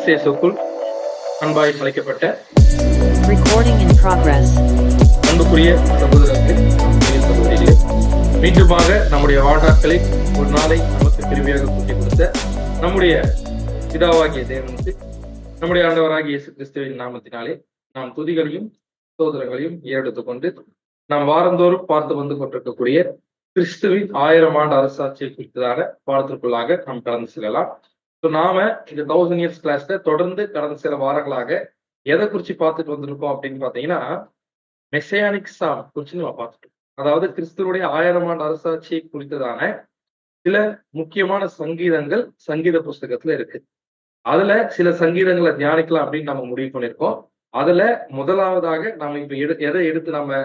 கிறிஸ்து இயேசுவுக்குள் அன்பாய் அழைக்கப்பட்ட Recording in progress. அன்புக்குரிய சகோதரர்களே, அன்புக்குரிய சகோதரிகளே, மீண்டுமாக நம்முடைய வாழ்நாட்களில் ஒரு நாளை நமக்கு திரும்பியாக கூட்டி கொடுத்த நம்முடைய பிதாவாகிய தேவனுக்கு நம்முடைய ஆண்டவராகிய இயேசு கிறிஸ்துவின் நாமத்தினாலே நாம் துதிகளையும் சோதரங்களையும் ஏறெடுத்துக் கொண்டு நாம் வாரந்தோறும் பார்த்து வந்து கொண்டிருக்கக்கூடிய கிறிஸ்துவின் 1000 ஆண்டு அரசாட்சியை குறித்ததான பாடத்திற்குள்ளாக நாம் கடந்து செல்லலாம். நாம இந்த 1000 இயர்ஸ் கிளாஸ்ல தொடர்ந்து கடந்த சில வாரங்களாக எதை குறிச்சு பார்த்துட்டு வந்திருக்கோம் அப்படின்னு பாத்தீங்கன்னா, மெசையானிக் சாம் குறிச்சு நம்ம பார்த்துட்டோம். அதாவது கிறிஸ்துவனுடைய 1000 ஆண்டு அரசாட்சியை குறித்ததான சில முக்கியமான சங்கீதங்கள் சங்கீத புஸ்தகத்துல இருக்கு. அதுல சில சங்கீதங்களை தியானிக்கலாம் அப்படின்னு நம்ம முடிவு பண்ணிருக்கோம். அதுல முதலாவதாக நம்ம இப்ப எதை எடுத்து நம்ம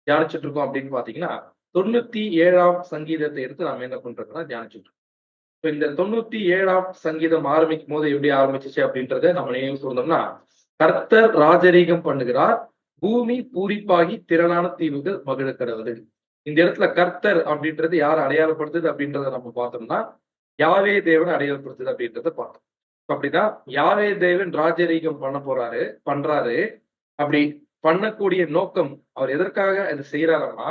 தியானிச்சுட்டு இருக்கோம் அப்படின்னு பாத்தீங்கன்னா, 97ஆம் சங்கீதத்தை எடுத்து நாம என்ன பண்றோம்னா தியானிச்சுட்டு இருக்கோம். இந்த 97ஆம் சங்கீதம் ஆரம்பிக்கும் போது எப்படி ஆரம்பிச்சிச்சு அப்படின்றத நம்ம நினைவு கூர்ந்தோம்னா, கர்த்தர் ராஜரீகம் பண்ணுகிறார், பூமி பூரிப்பாகி திரளான தீவுகள் மகிழ கடவுது. இந்த இடத்துல கர்த்தர் அப்படின்றது யார் அடையாளப்படுத்துது அப்படின்றத நம்ம பார்த்தோம்னா, யாவே தேவன் அடையாளப்படுத்துது அப்படின்றத பார்த்தோம். அப்படின்னா யாவே தேவன் ராஜரீகம் பண்றாரு. அப்படி பண்ணக்கூடிய நோக்கம் அவர் எதற்காக அது செய்யறாருன்னா,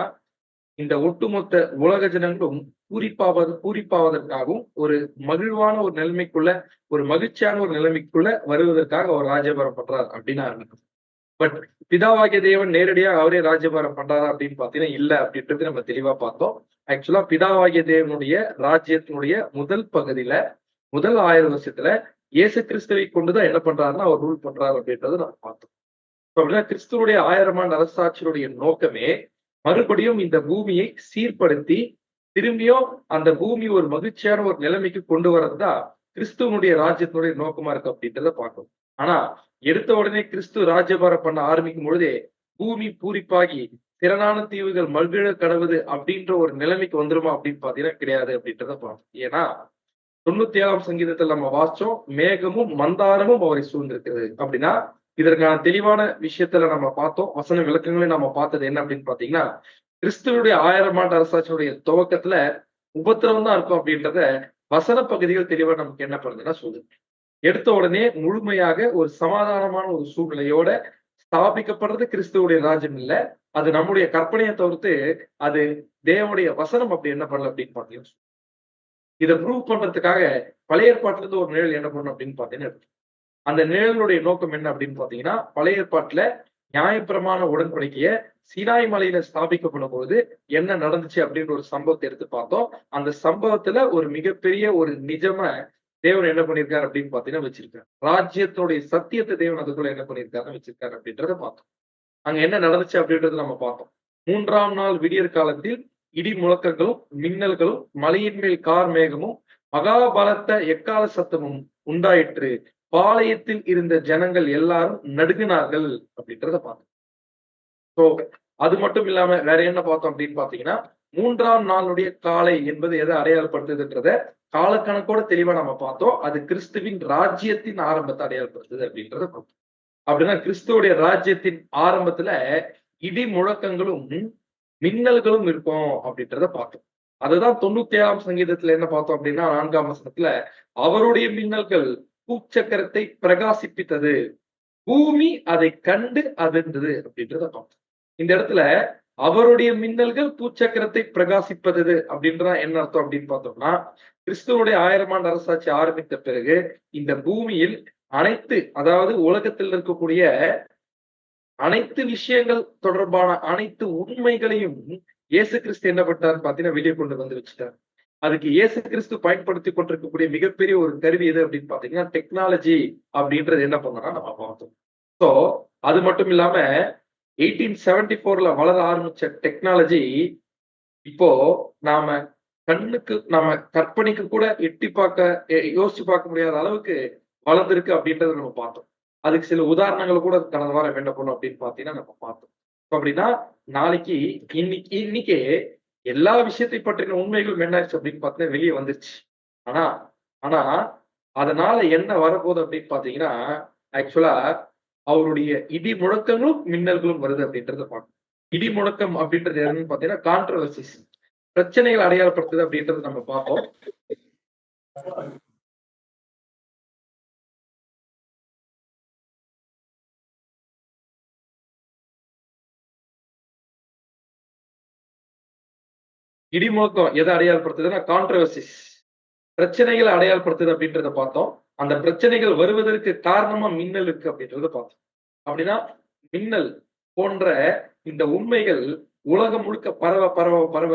இந்த ஒட்டுமொத்த உலக ஜனங்களும் பூரிப்பாவதற்காகவும் ஒரு மகிழ்வான ஒரு நிலைமைக்குள்ள ஒரு மகிழ்ச்சியான ஒரு நிலைமைக்குள்ள வருவதற்காக அவர் ராஜ்யபாரம் பண்றார் அப்படின்னு. பட் பிதாவாகிய தேவன் நேரடியாக அவரே ராஜ்யபாரம் பண்றாரா அப்படின்னு பாத்தீங்கன்னா இல்ல அப்படின்றது நம்ம தெளிவா பார்த்தோம். ஆக்சுவலா பிதாவாகிய தேவனுடைய ராஜ்யத்தினுடைய முதல் பகுதியில முதல் 1000 வருஷத்துல இயேசு கிறிஸ்துவை கொண்டுதான் என்ன பண்றாருன்னா அவர் ரூல் பண்றாரு அப்படின்றத நம்ம பார்த்தோம். அப்படின்னா கிறிஸ்துவனுடைய 1000 ஆண்டு அரசாட்சியுடைய நோக்கமே மறுபடியும் இந்த பூமியை சீர்படுத்தி திரும்பியும் அந்த பூமி ஒரு மகிழ்ச்சியான ஒரு நிலைமைக்கு கொண்டு வரதுதான் கிறிஸ்துவனுடைய ராஜ்யத்தினுடைய நோக்கமா இருக்கு அப்படின்றத பார்க்கணும். ஆனா எடுத்த உடனே கிறிஸ்து ராஜ்யபாரம் பண்ண ஆரம்பிக்கும் பொழுதே பூமி பூரிப்பாகி திரளான தீவுகள் மகிழ கடவுது அப்படின்ற ஒரு நிலைமைக்கு வந்துருமா அப்படின்னு பாத்தீங்கன்னா கிடையாது அப்படின்றத பார்க்கணும். ஏன்னா 97ஆம் சங்கீதத்தில் நம்ம வாசிச்சோம், மேகமும் மந்தாரமும் அவரை சூழ்ந்திருக்கிறது அப்படின்னா இதற்கான தெளிவான விஷயத்துல நம்ம பார்த்தோம். வசன விளக்கங்களையும் நம்ம பார்த்தது என்ன அப்படின்னு பாத்தீங்கன்னா, கிறிஸ்துவனுடைய 1000 ஆண்டு அரசாட்சியுடைய துவக்கத்துல உபத்திரவம் தான் இருக்கும் அப்படின்றத வசன பகுதிகள் தெளிவா நமக்கு என்ன பண்ணுதுன்னா சொல்லுது. எடுத்த உடனே முழுமையாக ஒரு சமாதானமான ஒரு சூழ்நிலையோட ஸ்தாபிக்கப்படுறது கிறிஸ்துவனுடைய ராஜ்யம் இல்ல, அது நம்முடைய கற்பனையை தவிர்த்து அது தேவனுடைய வசனம் அப்படி என்ன பண்ணல அப்படின்னு பாத்தீங்கன்னா, இதை ப்ரூவ் பண்றதுக்காக பழைய ஏற்பாட்டுல இருந்து ஒரு நிழல் என்ன பண்ணணும் அப்படின்னு பாத்தீங்கன்னா, அந்த நிழலுடைய நோக்கம் என்ன அப்படின்னு பாத்தீங்கன்னா, பழைய ஏற்பாட்டுல நியாயப்பிரமாண உடன்படிக்கைய சீனாய் மலையில ஸ்தாபிக்கப்படும் போது என்ன நடந்துச்சு அப்படின்ற ஒரு சம்பவத்தை எடுத்து பார்த்தோம். அந்த சம்பவத்துல ஒரு மிகப்பெரிய ஒரு நிஜம தேவன் என்ன பண்ணிருக்காரு அப்படின்னு பாத்தீங்கன்னா வச்சிருக்காரு. ராஜ்யத்தினுடைய சத்தியத்தை தேவன் அதுக்குள்ள என்ன பண்ணிருக்காரு வச்சிருக்காரு அப்படின்றத பார்த்தோம். அங்க என்ன நடந்துச்சு அப்படின்றத நம்ம பார்த்தோம். 3ஆம் நாள் விடியற் காலத்தில் இடி முழக்கங்களும் மின்னல்களும் மலையின் மேல் கார் மேகமும் மகா பலத்த எக்கால சத்தமும் உண்டாயிற்று, பாளையத்தில் இருந்த ஜனங்கள் எல்லாரும் நடுங்கினார்கள் அப்படின்றத பார்த்தோம். சோ அது மட்டும் இல்லாம வேற என்ன பார்த்தோம் அப்படின்னு பாத்தீங்கன்னா, 3ஆம் நாளுடைய காலை என்பது எதை அடையாளப்படுத்துதுன்றத காலக்கணக்கோட தெளிவா நம்ம பார்த்தோம். அது கிறிஸ்துவின் ராஜ்யத்தின் ஆரம்பத்தை அடையாளப்படுத்துது அப்படின்றத பார்த்தோம். அப்படின்னா கிறிஸ்துவோடைய ராஜ்யத்தின் ஆரம்பத்துல இடி முழக்கங்களும் மின்னல்களும் இருக்கும் அப்படின்றத பார்த்தோம். அதுதான் 97ஆம் சங்கீதத்துல என்ன பார்த்தோம் அப்படின்னா 4ஆம் வசனத்துல அவருடைய மின்னல்கள் பூச்சக்கரத்தை பிரகாசிப்பித்தது, பூமி அதை கண்டு அதிர்ந்தது அப்படின்றத பார்த்தோம். இந்த இடத்துல அவருடைய மின்னல்கள் பூச்சக்கரத்தை பிரகாசிப்பது அப்படின்ற என்ன அர்த்தம் அப்படின்னு பார்த்தோம்னா, கிறிஸ்துவனுடைய 1000 ஆண்டு அரசாட்சி ஆரம்பித்த பிறகு இந்த பூமியில் அதாவது உலகத்தில் இருக்கக்கூடிய அனைத்து விஷயங்கள் தொடர்பான அனைத்து உண்மைகளையும் இயேசு கிறிஸ்து என்ன பண்ணார் பாத்தீங்கன்னா வெளியே கொண்டு வந்து வச்சுட்டார். அதுக்கு இயேசு கிறிஸ்து பயன்படுத்தி கொண்டிருக்கக்கூடிய மிகப்பெரிய ஒரு கருவி எது அப்படின்னு பாத்தீங்கன்னா டெக்னாலஜி அப்படின்றது என்ன பண்ணா நம்ம பார்த்தோம். சோ அது மட்டும் இல்லாம 1874ல வளர ஆரம்பிச்ச டெக்னாலஜி இப்போ நாம நம்ம கற்பனைக்கு கூட எட்டி யோசிச்சு பார்க்க முடியாத அளவுக்கு வளர்ந்துருக்கு அப்படின்றத நம்ம பார்த்தோம். அதுக்கு சில உதாரணங்களை கூட கடந்த வாரம் என்ன பண்ணோம் அப்படின்னு பாத்தீங்கன்னா நம்ம பார்த்தோம். அப்படின்னா நாளைக்கு இன்னைக்கு எல்லா விஷயத்தை பற்றின உண்மைகளும் என்ன ஆயிடுச்சு அப்படின்னு பார்த்தீங்கன்னா வெளியே வந்துருச்சு. ஆனா ஆனா அதனால என்ன வரப்போகுது அப்படின்னு பாத்தீங்கன்னா, ஆக்சுவலா அவருடைய இடி முழக்கங்களும் மின்னல்களும் வருது அப்படின்றத பார்க்கணும். இடி முழக்கம் அப்படின்றது என்னன்னு பாத்தீங்கன்னா கான்ட்ரவர்சிஸ், பிரச்சனைகள் அடையாளப்படுத்துது அப்படின்றத நம்ம பார்ப்போம். இடிமுழக்கம் எதை அடையாளப்படுத்துதுன்னா கான்ட்ரவர்சிஸ், பிரச்சனைகளை அடையாளப்படுத்துது அப்படின்றத பார்த்தோம். அந்த பிரச்சனைகள் வருவதற்கு காரணமா மின்னல் இருக்கு அப்படின்றத பார்த்தோம். அப்படின்னா மின்னல் போன்ற இந்த உண்மைகள் உலகம் முழுக்க பரவ பரவ பரவ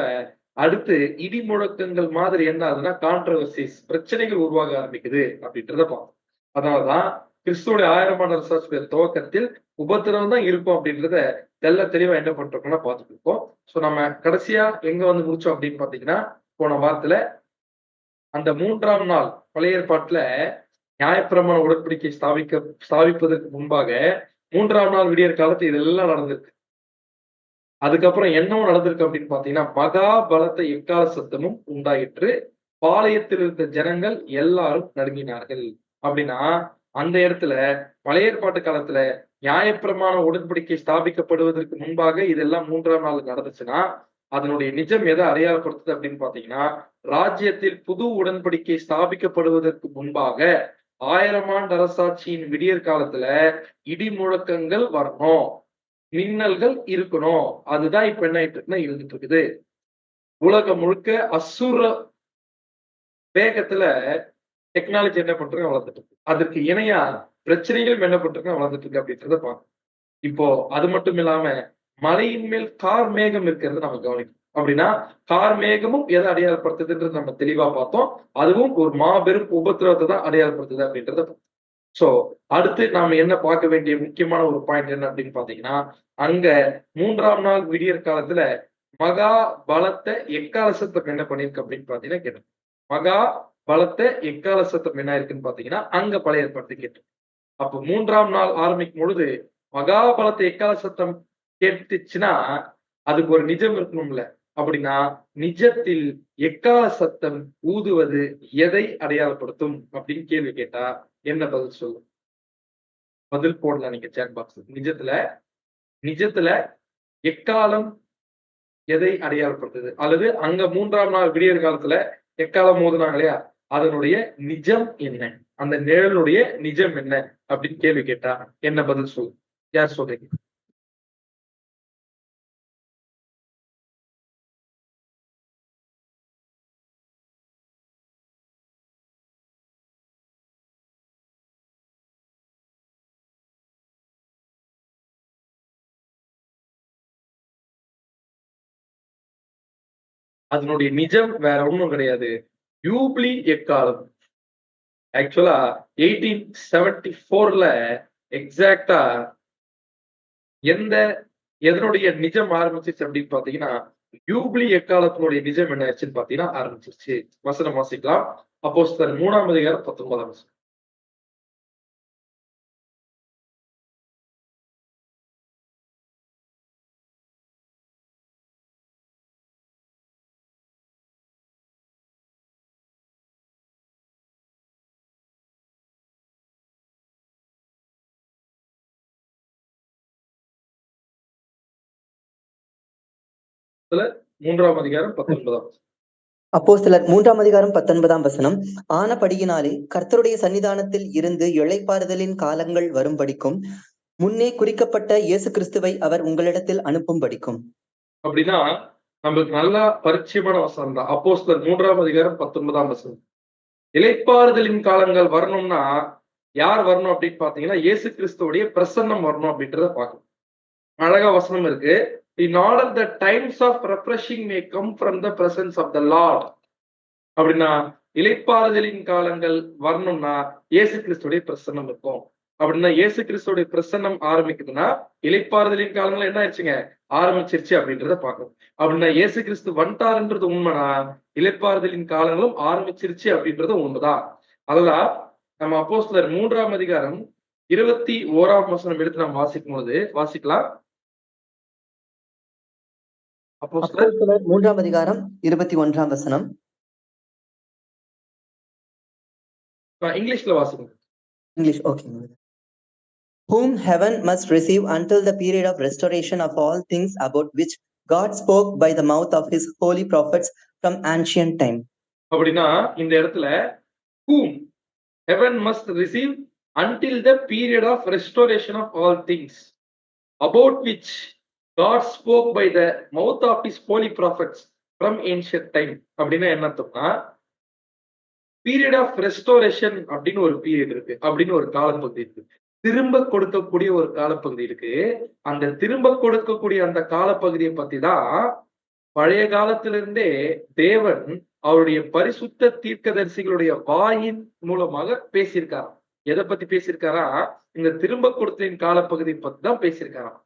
அடுத்து இடி முழக்கங்கள் மாதிரி என்ன ஆகுதுன்னா கான்ட்ரவர்சிஸ், பிரச்சனைகள் உருவாக ஆரம்பிக்குது அப்படின்றத பார்த்தோம். அதனாலதான் கிறிஸ்துவோட 1000 ஆண்டு அரசாட்சியுடைய துவக்கத்தில் உபத்திரவம் தான் இருக்கும் அப்படின்றத தெள்ள தெளிவா என்ன பண்றோம்னா பார்த்துட்டு இருக்கோம். சோ நம்ம கடைசியா எங்க வந்து முடிச்சோம் அப்படின்னு பாத்தீங்கன்னா, போன வாரத்துல அந்த 3ஆம் நாள் பழைய ஏற்பாட்டுல நியாயப்பிரமாண உடன்படிக்கை ஸ்தாபிப்பதற்கு முன்பாக 3ஆம் நாள் விடியற் காலத்துல இதெல்லாம் நடந்திருக்கு. அதுக்கப்புறம் என்னவும் நடந்திருக்கு அப்படின்னு பாத்தீங்கன்னா, மகா பலத்த எக்கால சத்தமும் உண்டாயிற்று, பாளையத்தில் இருந்த ஜனங்கள் எல்லாரும் நடுங்கினார்கள். அப்படின்னா அந்த இடத்துல பழைய ஏற்பாட்டு காலத்துல நியாயப்பிரமாண உடன்படிக்கை ஸ்தாபிக்கப்படுவதற்கு முன்பாக இதெல்லாம் 3ஆம் நாள் நடந்துச்சுன்னா, அதனுடைய நிஜம் எதை அடையாளப்படுத்துது அப்படின்னு பாத்தீங்கன்னா, ராஜ்யத்தில் புது உடன்படிக்கை ஸ்தாபிக்கப்படுவதற்கு முன்பாக 1000 ஆண்டு அரசாட்சியின் விடியற் காலத்துல இடி முழக்கங்கள் வரணும், மின்னல்கள் இருக்கணும். அதுதான் இப்ப என்ன ஆயிட்டு இருக்குன்னா இருந்துட்டு இருக்குது. உலகம் முழுக்க அசுர வேகத்துல டெக்னாலஜி என்ன பண்றாங்க வளர்ந்துட்டு இருக்கு. அதற்கு இணையா பிரச்சனைகள் என்ன பண்றாங்க வளர்ந்துட்டு இருக்கு அப்படின்றத பார்க்கணும். இப்போ அது மட்டும் இல்லாம மலையின் மேல் கார் மேகம் இருக்கிறது நம்ம கவனிக்கணும். அப்படின்னா கார் மேகமும் எதை அடையாளப்படுத்துதுன்றது நம்ம தெளிவா பார்த்தோம். அதுவும் ஒரு மாபெரும் உபத்திரவத்தை தான் அடையாளப்படுத்துது அப்படின்றத பார்த்தோம். சோ அடுத்து நாம என்ன பார்க்க வேண்டிய முக்கியமான ஒரு பாயிண்ட் என்ன அப்படின்னு பாத்தீங்கன்னா, அங்க 3ஆம் நாள் விடியற் காலத்துல மகா பலத்த எக்கால சத்தம் என்ன பண்ணிருக்கு அப்படின்னு பாத்தீங்கன்னா கேட்டோம். மகா பலத்த எக்கால சத்தம் என்ன இருக்குன்னு பாத்தீங்கன்னா அங்க பழைய ஏற்பாடு கேட்டு. அப்ப 3ஆம் நாள் ஆரம்பிக்கும் பொழுது மகா பலத்த எக்கால சத்தம் கேட்டுச்சுன்னா அதுக்கு ஒரு நிஜம் இருக்கணும்ல. அப்படின்னா நிஜத்தில் எக்கால சத்தம் ஊதுவது எதை அடையாளப்படுத்தும் அப்படின்னு கேள்வி கேட்டா என்ன பதில் சொல்லும்? பதில் போடலாம் நீங்க சேட் பாக்ஸ். நிஜத்துல எக்காலம் எதை அடையாளப்படுத்துது? அல்லது அங்க 3ஆம் நாள் விடியற் காலத்துல எக்காலம் மோதுனாங்க இல்லையா, அதனுடைய நிஜம் என்ன? அந்த நிழலுடைய நிஜம் என்ன அப்படின்னு கேள்வி கேட்டா என்ன பதில் சொல்லு? யார் சொல்றீங்க? அதனுடைய நிஜம் வேற ஒண்ணும் கிடையாது. யூப்ளி எக்காலம். ஆக்சுவலா 1874ல எக்ஸாக்டா எதனுடைய நிஜம் ஆரம்பிச்சிருச்சு அப்படின்னு பாத்தீங்கன்னா, யூப்ளி எக்காலத்தினுடைய நிஜம் என்ன ஆச்சுன்னு பாத்தீங்கன்னா ஆரம்பிச்சிருச்சு. வசனம் வாசிக்கலாம். அப்போஸ்தலர் 3ஆம் அதிகாரம் 19ஆம் வசனம். அப்போஸ்தலர் 3ஆம் அதிகாரம் 19ஆம் வசனம். அப்போஸ்தலர் 3ஆம் அதிகாரம் 19ஆம் வசனம். ஆனபடியினாலே கர்த்தருடைய சன்னிதானத்தில் இருந்து இளைப்பாறுதலின் காலங்கள் வரும்படிக்கும் முன்னே குறிக்கப்பட்ட இயேசு கிறிஸ்துவை அவர் உங்களிடத்தில் அனுப்பும்படிக்கும். அப்படின்னா நம்மளுக்கு நல்லா பரிச்சயமான வசனம் தான். அப்போஸ்தலர் 3ஆம் அதிகாரம் 19ஆம் வசனம். இளைப்பாறுதலின் காலங்கள் வரணும்னா யார் வரணும் அப்படின்னு பாத்தீங்கன்னா இயேசு கிறிஸ்துவோடைய பிரசன்னம் வரணும் அப்படின்றத பார்க்கணும். அழகா வசனம் இருக்கு. In order the times of refreshing may come from the presence of the Lord. அப்படின்னா இளைப்பாறுதலின் காலங்கள் வரணும்னா இயேசு கிறிஸ்துவோடைய பிரசன்னம் இருக்கும். அப்படின்னா இயேசு கிறிஸ்துவோடைய பிரசன்னம் ஆரம்பிக்குதுன்னா இளைப்பாறுதலின் காலங்கள் என்ன ஆயிடுச்சுங்க ஆரம்பிச்சிருச்சு அப்படின்றத பார்க்கணும். அப்படின்னா இயேசு கிறிஸ்து வந்துட்டாருன்றது உண்மைனா இளைப்பாறுதலின் காலங்களும் ஆரம்பிச்சிருச்சு அப்படின்றது உண்மைதான். அதெல்லாம் நம்ம அப்போஸ்தலர் 3ஆம் அதிகாரம் 21ஆம் வசனம் எடுத்து நம்ம வாசிக்கும் பொழுது வாசிக்கலாம். அப்போஸ்தலர் 3ஆம் அதிகாரம் 21ஆம் வசனம். இங்கிலீஷ்ல வாசிக்கணும். English okay. Whom heaven must receive until the period of restoration of all things about which God spoke by the mouth of his holy prophets from ancient time. அப்படின்னா இந்த இடத்துல whom heaven must receive until the period of restoration of all things about which God spoke by the mouth of his holy prophets from ancient time அப்படின்னா என்ன அர்த்தம்னா, period of restoration அப்படின்னு ஒரு period இருக்கு, அப்படின்னு ஒரு காலப்பகுதி இருக்கு. திரும்ப கொடுக்கக்கூடிய ஒரு காலப்பகுதி இருக்கு. அந்த திரும்ப கொடுக்கக்கூடிய அந்த காலப்பகுதியை பத்தி தான் பழைய காலத்திலிருந்தே தேவன் அவருடைய பரிசுத்த தீர்க்கதரிசிகளுடைய வாயின் மூலமாக பேசியிருக்காராம். எதை பத்தி பேசியிருக்காரா? இந்த திரும்ப கொடுத்தலின் காலப்பகுதி பத்தி தான் பேசியிருக்காராம்.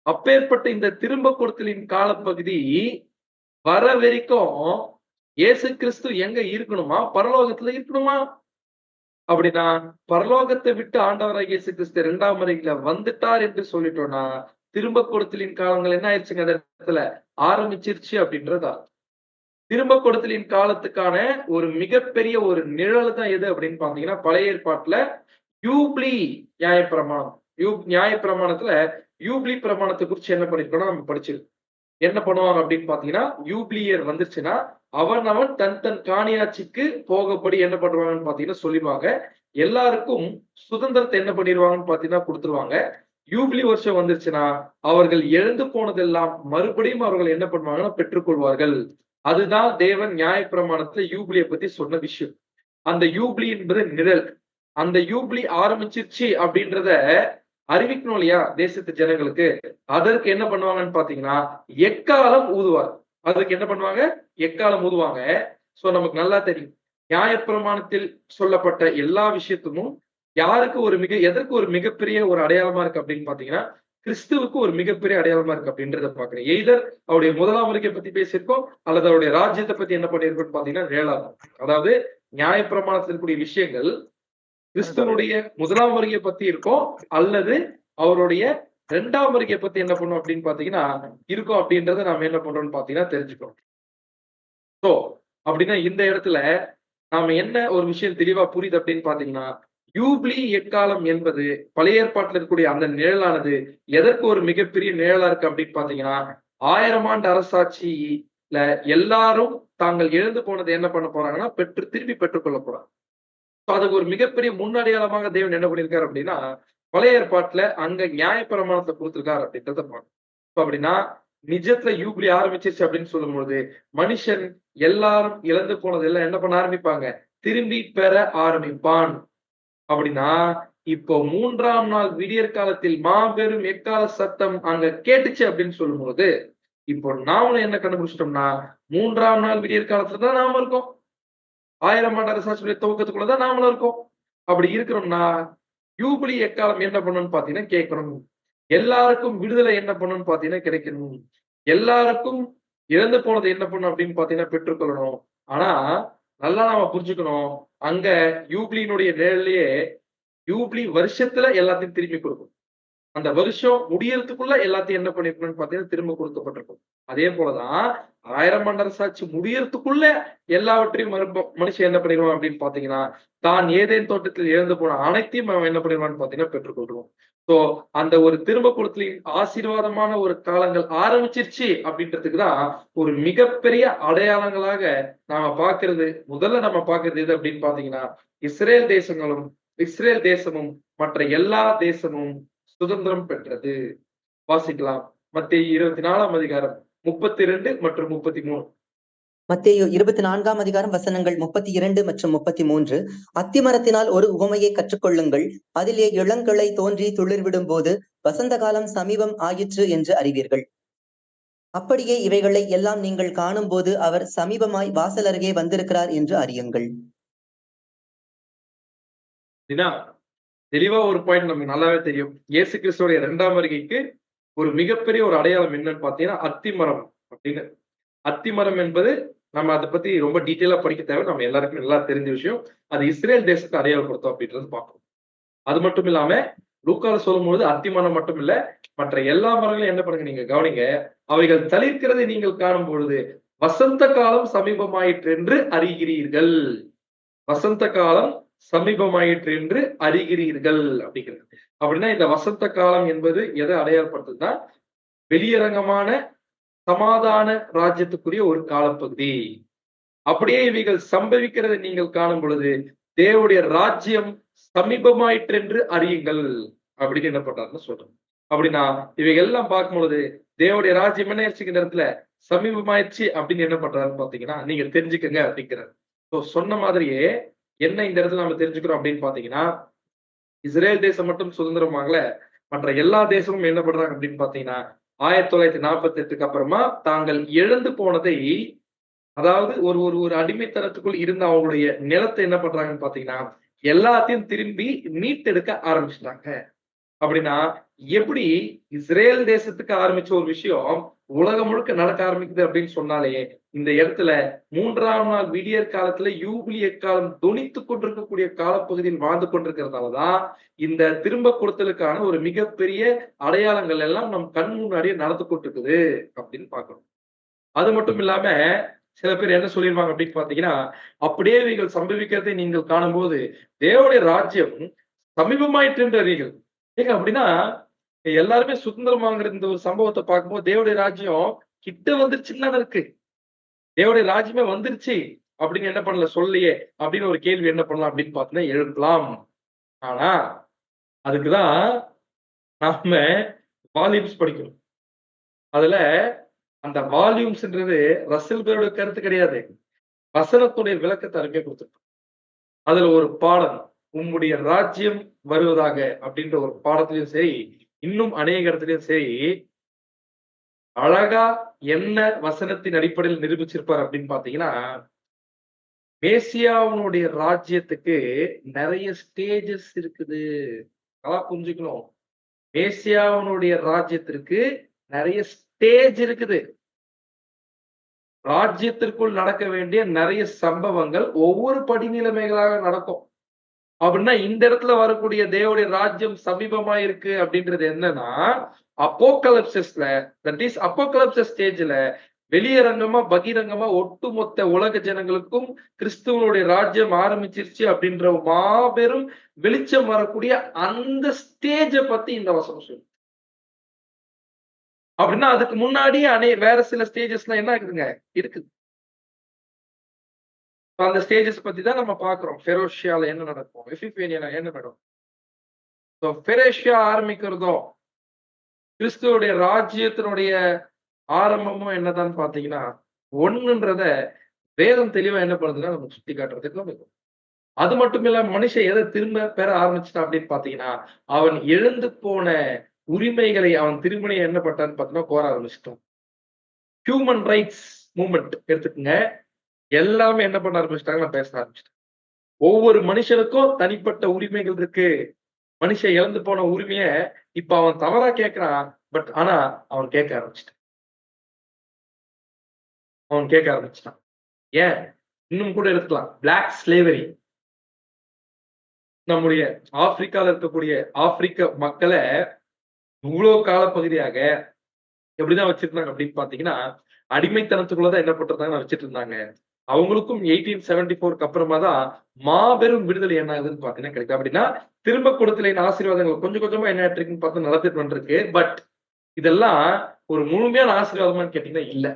அப்பேற்பட்ட இந்த திரும்ப கொடுத்தலின் காலப்பகுதி வர வரைக்கும் இயேசு கிறிஸ்து எங்க இருக்கணுமா? பரலோகத்துல இருக்கணுமா? அப்படின்னா பரலோகத்தை விட்டு ஆண்டவராகிய இயேசு கிறிஸ்து 2ஆம் வருகையில வந்துட்டார் என்று சொல்லிட்டோம்னா, திரும்ப கொடுத்தலின் காலங்கள் என்ன ஆயிடுச்சுங்க? அந்த இடத்துல ஆரம்பிச்சிருச்சு அப்படின்றதா. திரும்ப கொடுத்தலின் காலத்துக்கான ஒரு மிகப்பெரிய ஒரு நிழல் தான் எது அப்படின்னு பாத்தீங்கன்னா, பழைய ஏற்பாட்டுல யூப்ளி நியாயப்பிரமாணம். நியாயப்பிரமாணத்துல யூப்ளி பிரமாணத்தை குறிச்சு என்ன பண்ணிருக்கோம்னா நம்ம படிச்சிருக்கோம். என்ன பண்ணுவாங்க அப்படின்னு பாத்தீங்கன்னா, யூப்ளி இயர் வந்துருச்சுன்னா அவன் தன் தன் காணியாட்சிக்கு போகப்படி என்ன பண்ணுவாங்கன்னு பாத்தீங்கன்னா சொல்லிடுவாங்க. எல்லாருக்கும் சுதந்திரத்தை என்ன பண்ணிடுவாங்கன்னு பாத்தீங்கன்னா கொடுத்துருவாங்க. யூப்ளி வருஷம் வந்துருச்சுன்னா அவர்கள் எழுந்து போனதெல்லாம் மறுபடியும் அவர்கள் என்ன பண்ணுவாங்கன்னா பெற்றுக்கொள்வார்கள். அதுதான் தேவன் நியாயப்பிரமாணத்துல யூப்ளியை பத்தி சொன்ன விஷயம். அந்த யூப்ளி என்பது நிழல். அந்த யூப்ளி ஆரம்பிச்சிருச்சு அப்படின்றத அறிவிக்கணும் இல்லையா தேசத்து ஜனங்களுக்கு? அதற்கு என்ன பண்ணுவாங்கன்னு பாத்தீங்கன்னா எக்காலம் ஊதுவார். அதுக்கு என்ன பண்ணுவாங்க? எக்காலம் ஊதுவாங்க. சோ நமக்கு நல்லா தெரியும், நியாயப்பிரமாணத்தில் சொல்லப்பட்ட எல்லா விஷயத்துக்கும் யாருக்கு எதற்கு ஒரு மிகப்பெரிய ஒரு அடையாளமா இருக்கு அப்படின்னு பாத்தீங்கன்னா, கிறிஸ்துவுக்கு ஒரு மிகப்பெரிய அடையாளமா இருக்கு அப்படின்றத பாக்குறேன். எய்தர் அவருடைய 1ஆம் வருகை பத்தி பேசியிருக்கோம், அல்லது அவருடைய ராஜ்யத்தை பத்தி என்ன பண்ணிருக்கோம்னு பாத்தீங்கன்னா 7ஆம். அதாவது நியாயப்பிரமாணத்தில் இருக்கக்கூடிய விஷயங்கள் கிறிஸ்துவனுடைய 1ஆம் வருகை பத்தி இருக்கும், அல்லது அவருடைய 2ஆம் வருகை பத்தி என்ன பண்ணும் அப்படின்னு பாத்தீங்கன்னா இருக்கும் அப்படின்றத நாம என்ன பண்றோம்னு பாத்தீங்கன்னா தெரிஞ்சுக்கிறோம். சோ அப்படின்னா இந்த இடத்துல நாம என்ன ஒரு விஷயம் தெளிவா புரியுது அப்படின்னு பாத்தீங்கன்னா, யூப்ளி எக்காலம் என்பது பழைய ஏற்பாட்டுல இருக்கக்கூடிய அந்த நிழலானது எதற்கு ஒரு மிகப்பெரிய நிழலா இருக்கு அப்படின்னு பாத்தீங்கன்னா, 1000 ஆண்டு அரசாட்சியில எல்லாரும் தாங்கள் இழந்து போனதை என்ன பண்ண போறாங்கன்னா திருப்பி பெற்றுக்கொள்ள போறாங்க. அதுக்கு ஒரு மிகப்பெரிய முன்னடையாளமாக தேவன் என்ன பண்ணிருக்காரு அப்படின்னா, பழைய ஏற்பாட்டுல அங்க நியாயப்பிரமாணத்தை கொடுத்திருக்காரு அப்படின்றத பார்க்கணும். அப்படின்னா நிஜத்துல யூப்ளி ஆரம்பிச்சிருச்சு அப்படின்னு சொல்லும்போது, மனுஷன் எல்லாரும் இழந்து போனதெல்லாம் என்ன பண்ண ஆரம்பிப்பாங்க? திரும்பி பெற ஆரம்பிப்பான். அப்படின்னா இப்போ 3ஆம் நாள் விடியற் காலத்தில் மாபெரும் எக்கால சத்தம் அங்க கேட்டுச்சு அப்படின்னு சொல்லும்போது, இப்போ நாமளும் என்ன கண்டுபிடிச்சிட்டோம்னா 3ஆம் நாள் விடியற் காலத்துல தான் நாம இருக்கோம். 1000 ஆண்டு அரசாட்சியுடைய துவக்கத்துக்குள்ளதான் நாமளும் இருக்கோம். அப்படி இருக்கிறோம்னா யூபிலி எக்காலம் என்ன பண்ணணும்னு பாத்தீங்கன்னா கேட்கணும். எல்லாருக்கும் விடுதலை என்ன பண்ணணும்னு பாத்தீங்கன்னா கிடைக்கணும். எல்லாருக்கும் இழந்து போனது என்ன பண்ணணும் அப்படின்னு பாத்தீங்கன்னா பெற்றுக்கொள்ளணும். ஆனா நல்லா நாம புரிஞ்சுக்கணும், அங்க யூபிலியினுடைய நிழல்லையே யூபிலி வருஷத்துல எல்லாத்தையும் திரும்பி கொடுக்கும். அந்த வருஷம் முடியறதுக்குள்ள எல்லாத்தையும் என்ன பண்ணிருக்கணும்னு பாத்தீங்கன்னா திரும்ப கொடுக்கப்பட்டிருக்கும். அதே போலதான் 1000 ஆண்டு அரசாட்சி முடியறதுக்குள்ள எல்லாவற்றையும் மனுஷன் என்ன பண்ணிடுவான் அப்படின்னு பாத்தீங்கன்னா, தான் ஏதேன் தோட்டத்தில் இழந்து போன அனைத்தையும் அவன் என்ன பண்ணிடுவான்னு பாத்தீங்கன்னா பெற்றுக்கொள்வோம். சோ அந்த ஒரு திரும்ப கொடுத்தலின் ஆசீர்வாதமான ஒரு காலங்கள் ஆரம்பிச்சிருச்சு அப்படின்றதுக்குதான் ஒரு மிகப்பெரிய அடையாளங்களாக நாம பாக்குறது. முதல்ல நம்ம பாக்குறது எது அப்படின்னு பாத்தீங்கன்னா, இஸ்ரேல் தேசமும் மற்ற எல்லா தேசமும் சுதந்திரம் பெற்றது. வாசிக்கலாம். மத்தேயு 24ஆம் அதிகாரம் 32 மற்றும் 33. மத்தேயு 24ஆம் அதிகாரம் வசனங்கள் 32 மற்றும் 33. அத்திமரத்தினால் ஒரு உவமையை கற்றுக்கொள்ளுங்கள். அதிலே இளங்கிளை தோன்றி துளிர்விடும் போது வசந்த காலம் சமீபம் ஆயிற்று என்று அறிவீர்கள். அப்படியே இவைகளை எல்லாம் நீங்கள் காணும் போது அவர் சமீபமாய் வாசல் அருகே வந்திருக்கிறார் என்று அறியுங்கள். தெளிவா ஒரு பாயிண்ட் நமக்கு நல்லாவே தெரியும். இயேசு கிறிஸ்துவோட 2ஆம் வருகைக்கு ஒரு மிகப்பெரிய ஒரு அடையாளம் என்னன்னு பாத்தீங்கன்னா அத்திமரம் அப்படின்னு. அத்திமரம் என்பது நம்ம அதை பத்தி ரொம்ப டீட்டெயிலா படிக்க தேவை. நம்ம எல்லாருக்கும் நல்லா தெரிஞ்ச விஷயம். அது இஸ்ரேல் தேசத்தை அடையாளப்படுத்தும் அப்படின்றது பார்க்கணும். அது மட்டும் இல்லாம லூக்கால சொல்லும்போது அத்திமரம் மட்டும் இல்ல, மற்ற எல்லா மரங்களையும் என்ன பண்ணுங்க நீங்க கவனிங்க. அவைகள் தளிர்க்கிறதை நீங்கள் காணும் பொழுது வசந்த காலம் சமீபமாயிற்று என்று அறிகிறீர்கள். வசந்த காலம் சமீபமாயிற்று என்று அறிகிறீர்கள் அப்படிங்கிறது. அப்படின்னா இந்த வசந்த காலம் என்பது எதை அடையாளப்படுத்துதுன்னா, வெளியரங்கமான சமாதான ராஜ்யத்துக்குரிய ஒரு காலப்பகுதி. அப்படியே இவைகள் சம்பவிக்கிறதை நீங்கள் காணும் பொழுது தேவனுடைய ராஜ்யம் சமீபமாயிற்று என்று அறியுங்கள் அப்படின்னு என்ன பண்றாருன்னு சொல்றோம். அப்படின்னா இவைகள் எல்லாம் பார்க்கும் பொழுது தேவனுடைய ராஜ்யம் என்ன ஆயிடுச்சு? இந்த இடத்துல சமீபமாயிடுச்சு அப்படின்னு என்ன பண்றாருன்னு பாத்தீங்கன்னா, நீங்க தெரிஞ்சுக்கங்க அப்படிங்கிறார். சொன்ன மாதிரியே என்ன இந்த இடத்துல நம்ம தெரிஞ்சுக்கிறோம் அப்படின்னு பாத்தீங்கன்னா, இஸ்ரேல் தேசம் மட்டும் சுதந்திரம் வாங்கல, மற்ற எல்லா தேசமும் என்ன பண்றாங்க அப்படின்னு பாத்தீங்கன்னா, 1948க்கு அப்புறமா தாங்கள் இழந்து போனதை, அதாவது ஒரு ஒரு ஒரு அடிமைத்தனத்துக்குள் இருந்த அவங்களுடைய நிலத்தை என்ன பண்றாங்கன்னு பாத்தீங்கன்னா, எல்லாத்தையும் திரும்பி மீட்டெடுக்க ஆரம்பிச்சுட்டாங்க. அப்படின்னா, எப்படி இஸ்ரேல் தேசத்துக்கு ஆரம்பிச்ச ஒரு விஷயம் உலகம் முழுக்க நடக்க ஆரம்பிக்குது அப்படின்னு சொன்னாலே, இந்த இடத்துல 3ஆம் நாள் விடியற் காலத்துல யூபிலி எக்காலம் தொனித்துக் கொண்டிருக்கக்கூடிய காலப்பகுதியில் வாழ்ந்து கொண்டிருக்கிறதுனாலதான், இந்த திரும்ப கொடுத்தலுக்கான ஒரு மிகப்பெரிய அடையாளங்கள் எல்லாம் நம் கண் முன்னாடியே நடந்து கொண்டிருக்குது அப்படின்னு பார்க்கணும். அது மட்டும் இல்லாம, சில பேர் என்ன சொல்லிருவாங்க அப்படின்னு பார்த்தீங்கன்னா, அப்படியே இவைகள் சம்பவிக்கிறதை நீங்கள் காணும்போது, தேவனுடைய ராஜ்யம் சமீபமாயிற்றுன்றீர்கள். ஏங்க அப்படின்னா, எல்லாருமே சுதந்திரம் வாங்குற இந்த ஒரு சம்பவத்த பார்க்கும்போது, தேவனுடைய ராஜ்யம் கிட்ட வந்துருச்சுன்னு தானே இருக்கு. தேவனுடைய ராஜ்யமே வந்துருச்சு அப்படின்னு என்ன பண்ணல சொல்லலையே அப்படின்னு ஒரு கேள்வி என்ன பண்ணலாம் அப்படின்னு பார்த்தீங்கன்னா எழுப்பலாம். ஆனா, அதுக்குதான் நாம வால்யூம்ஸ் படிக்கணும். அதுல அந்த வால்யூம்ஸ்ன்றது ரசல் பேரோட கருத்து கிடையாது. வசனத்துடைய விளக்கத்தை அருமையா கொடுத்திருப்பார். அதுல ஒரு பாடம், உம்முடைய ராஜ்யம் வருவதாக அப்படின்ற ஒரு பாடத்திலயும் சரி, இன்னும் அநேக இடத்துலயும் சரி, அழகா என்ன வசனத்தின் அடிப்படையில் நிரூபிச்சிருப்பார் அப்படின்னு பாத்தீங்கன்னா, மேசியாவினுடைய ராஜ்யத்துக்கு நிறைய ஸ்டேஜஸ் இருக்குது. நல்லா புரிஞ்சுக்கணும். மேசியாவினுடைய ராஜ்யத்திற்கு நிறைய ஸ்டேஜ் இருக்குது. ராஜ்யத்திற்குள் நடக்க வேண்டிய நிறைய சம்பவங்கள் ஒவ்வொரு படிநிலைமைகளாக நடக்கும். அப்படின்னா இந்த இடத்துல வரக்கூடிய தேவனுடைய ராஜ்யம் சமீபமா இருக்கு அப்படின்றது என்னன்னா, அப்போகலிப்சிஸ்ல, தட் இஸ் அப்போகலிப்சிஸ் ஸ்டேஜ்ல வெளியரங்கமா பகிரங்கமா ஒட்டுமொத்த உலக ஜனங்களுக்கும் கிறிஸ்துவனுடைய ராஜ்யம் ஆரம்பிச்சிருச்சு அப்படின்ற மாபெரும் வெளிச்சம் வரக்கூடிய அந்த ஸ்டேஜ பத்தி இந்த வசனம் சொல்லு. அப்படின்னா அதுக்கு முன்னாடியே வேற சில ஸ்டேஜஸ்லாம் என்ன இருக்குதுங்க இருக்குது. அந்த ஸ்டேஜஸ் பத்தி தான் நம்ம பாக்குறோம். ஃபெரோஷியால என்ன நடக்கும், எபிஃபேனியால என்ன நடக்கும். ஃபெரோஷியா ஆரம்பிக்கிறதும் கிறிஸ்துவோடைய ராஜ்யத்தினுடைய ஆரம்பமும் என்னதான் பாத்தீங்கன்னா, ஒண்ணுன்றத வேதம் தெளிவா என்ன பண்ணுதுன்னா நமக்கு சுட்டி காட்டுறதுக்கு நம்ம அது மட்டும் இல்லாம மனுஷன் எதை திரும்ப பெற ஆரம்பிச்சிட்டான் அப்படின்னு பாத்தீங்கன்னா, அவன் எழுந்து போன உரிமைகளை அவன் திருமணி என்ன பண்றான்னு பாத்தீங்கன்னா கோர ஆரம்பிச்சிட்டான். ஹியூமன் ரைட்ஸ் மூவ்மெண்ட் எடுத்துக்கங்க. எல்லாமே என்ன பண்ண ஆரம்பிச்சிட்டாங்க, பேச ஆரம்பிச்சிட்டாங்க. ஒவ்வொரு மனுஷனுக்கும் தனிப்பட்ட உரிமைகள் இருக்கு. மனுஷன் இழந்து போன உரிமைய இப்ப அவன் தவறா கேட்கிறான். பட் ஆனா அவன் கேட்க ஆரம்பிச்சிட்டான். ஏன்? இன்னும் கூட எடுத்துக்கலாம். Black slavery. நம்முடைய ஆப்பிரிக்கால இருக்கக்கூடிய ஆப்பிரிக்க மக்களை இவ்வளவு காலப்பகுதியாக எப்படிதான் வச்சிருந்தாங்க அப்படின்னு பாத்தீங்கன்னா, அடிமைத்தனத்துக்குள்ளதான் என்ன பண்றதாங்க வச்சிட்டு இருந்தாங்க. அவங்களுக்கும் 1874க்கு அப்புறமா தான் மாபெரும் விடுதலை என்ன ஆகுதுன்னு பாத்தீங்கன்னா கிடைக்கும். அப்படின்னா திரும்ப கொடுத்தலின் ஆசீர்வாதங்கள் கொஞ்சம் கொஞ்சமா என்ன ஆயிட்டுருக்குன்னு பார்த்து நடத்திட்டு வந்துருக்கு. பட் இதெல்லாம் ஒரு முழுமையான ஆசீர்வாதமான்னு கேட்டீங்கன்னா இல்ல.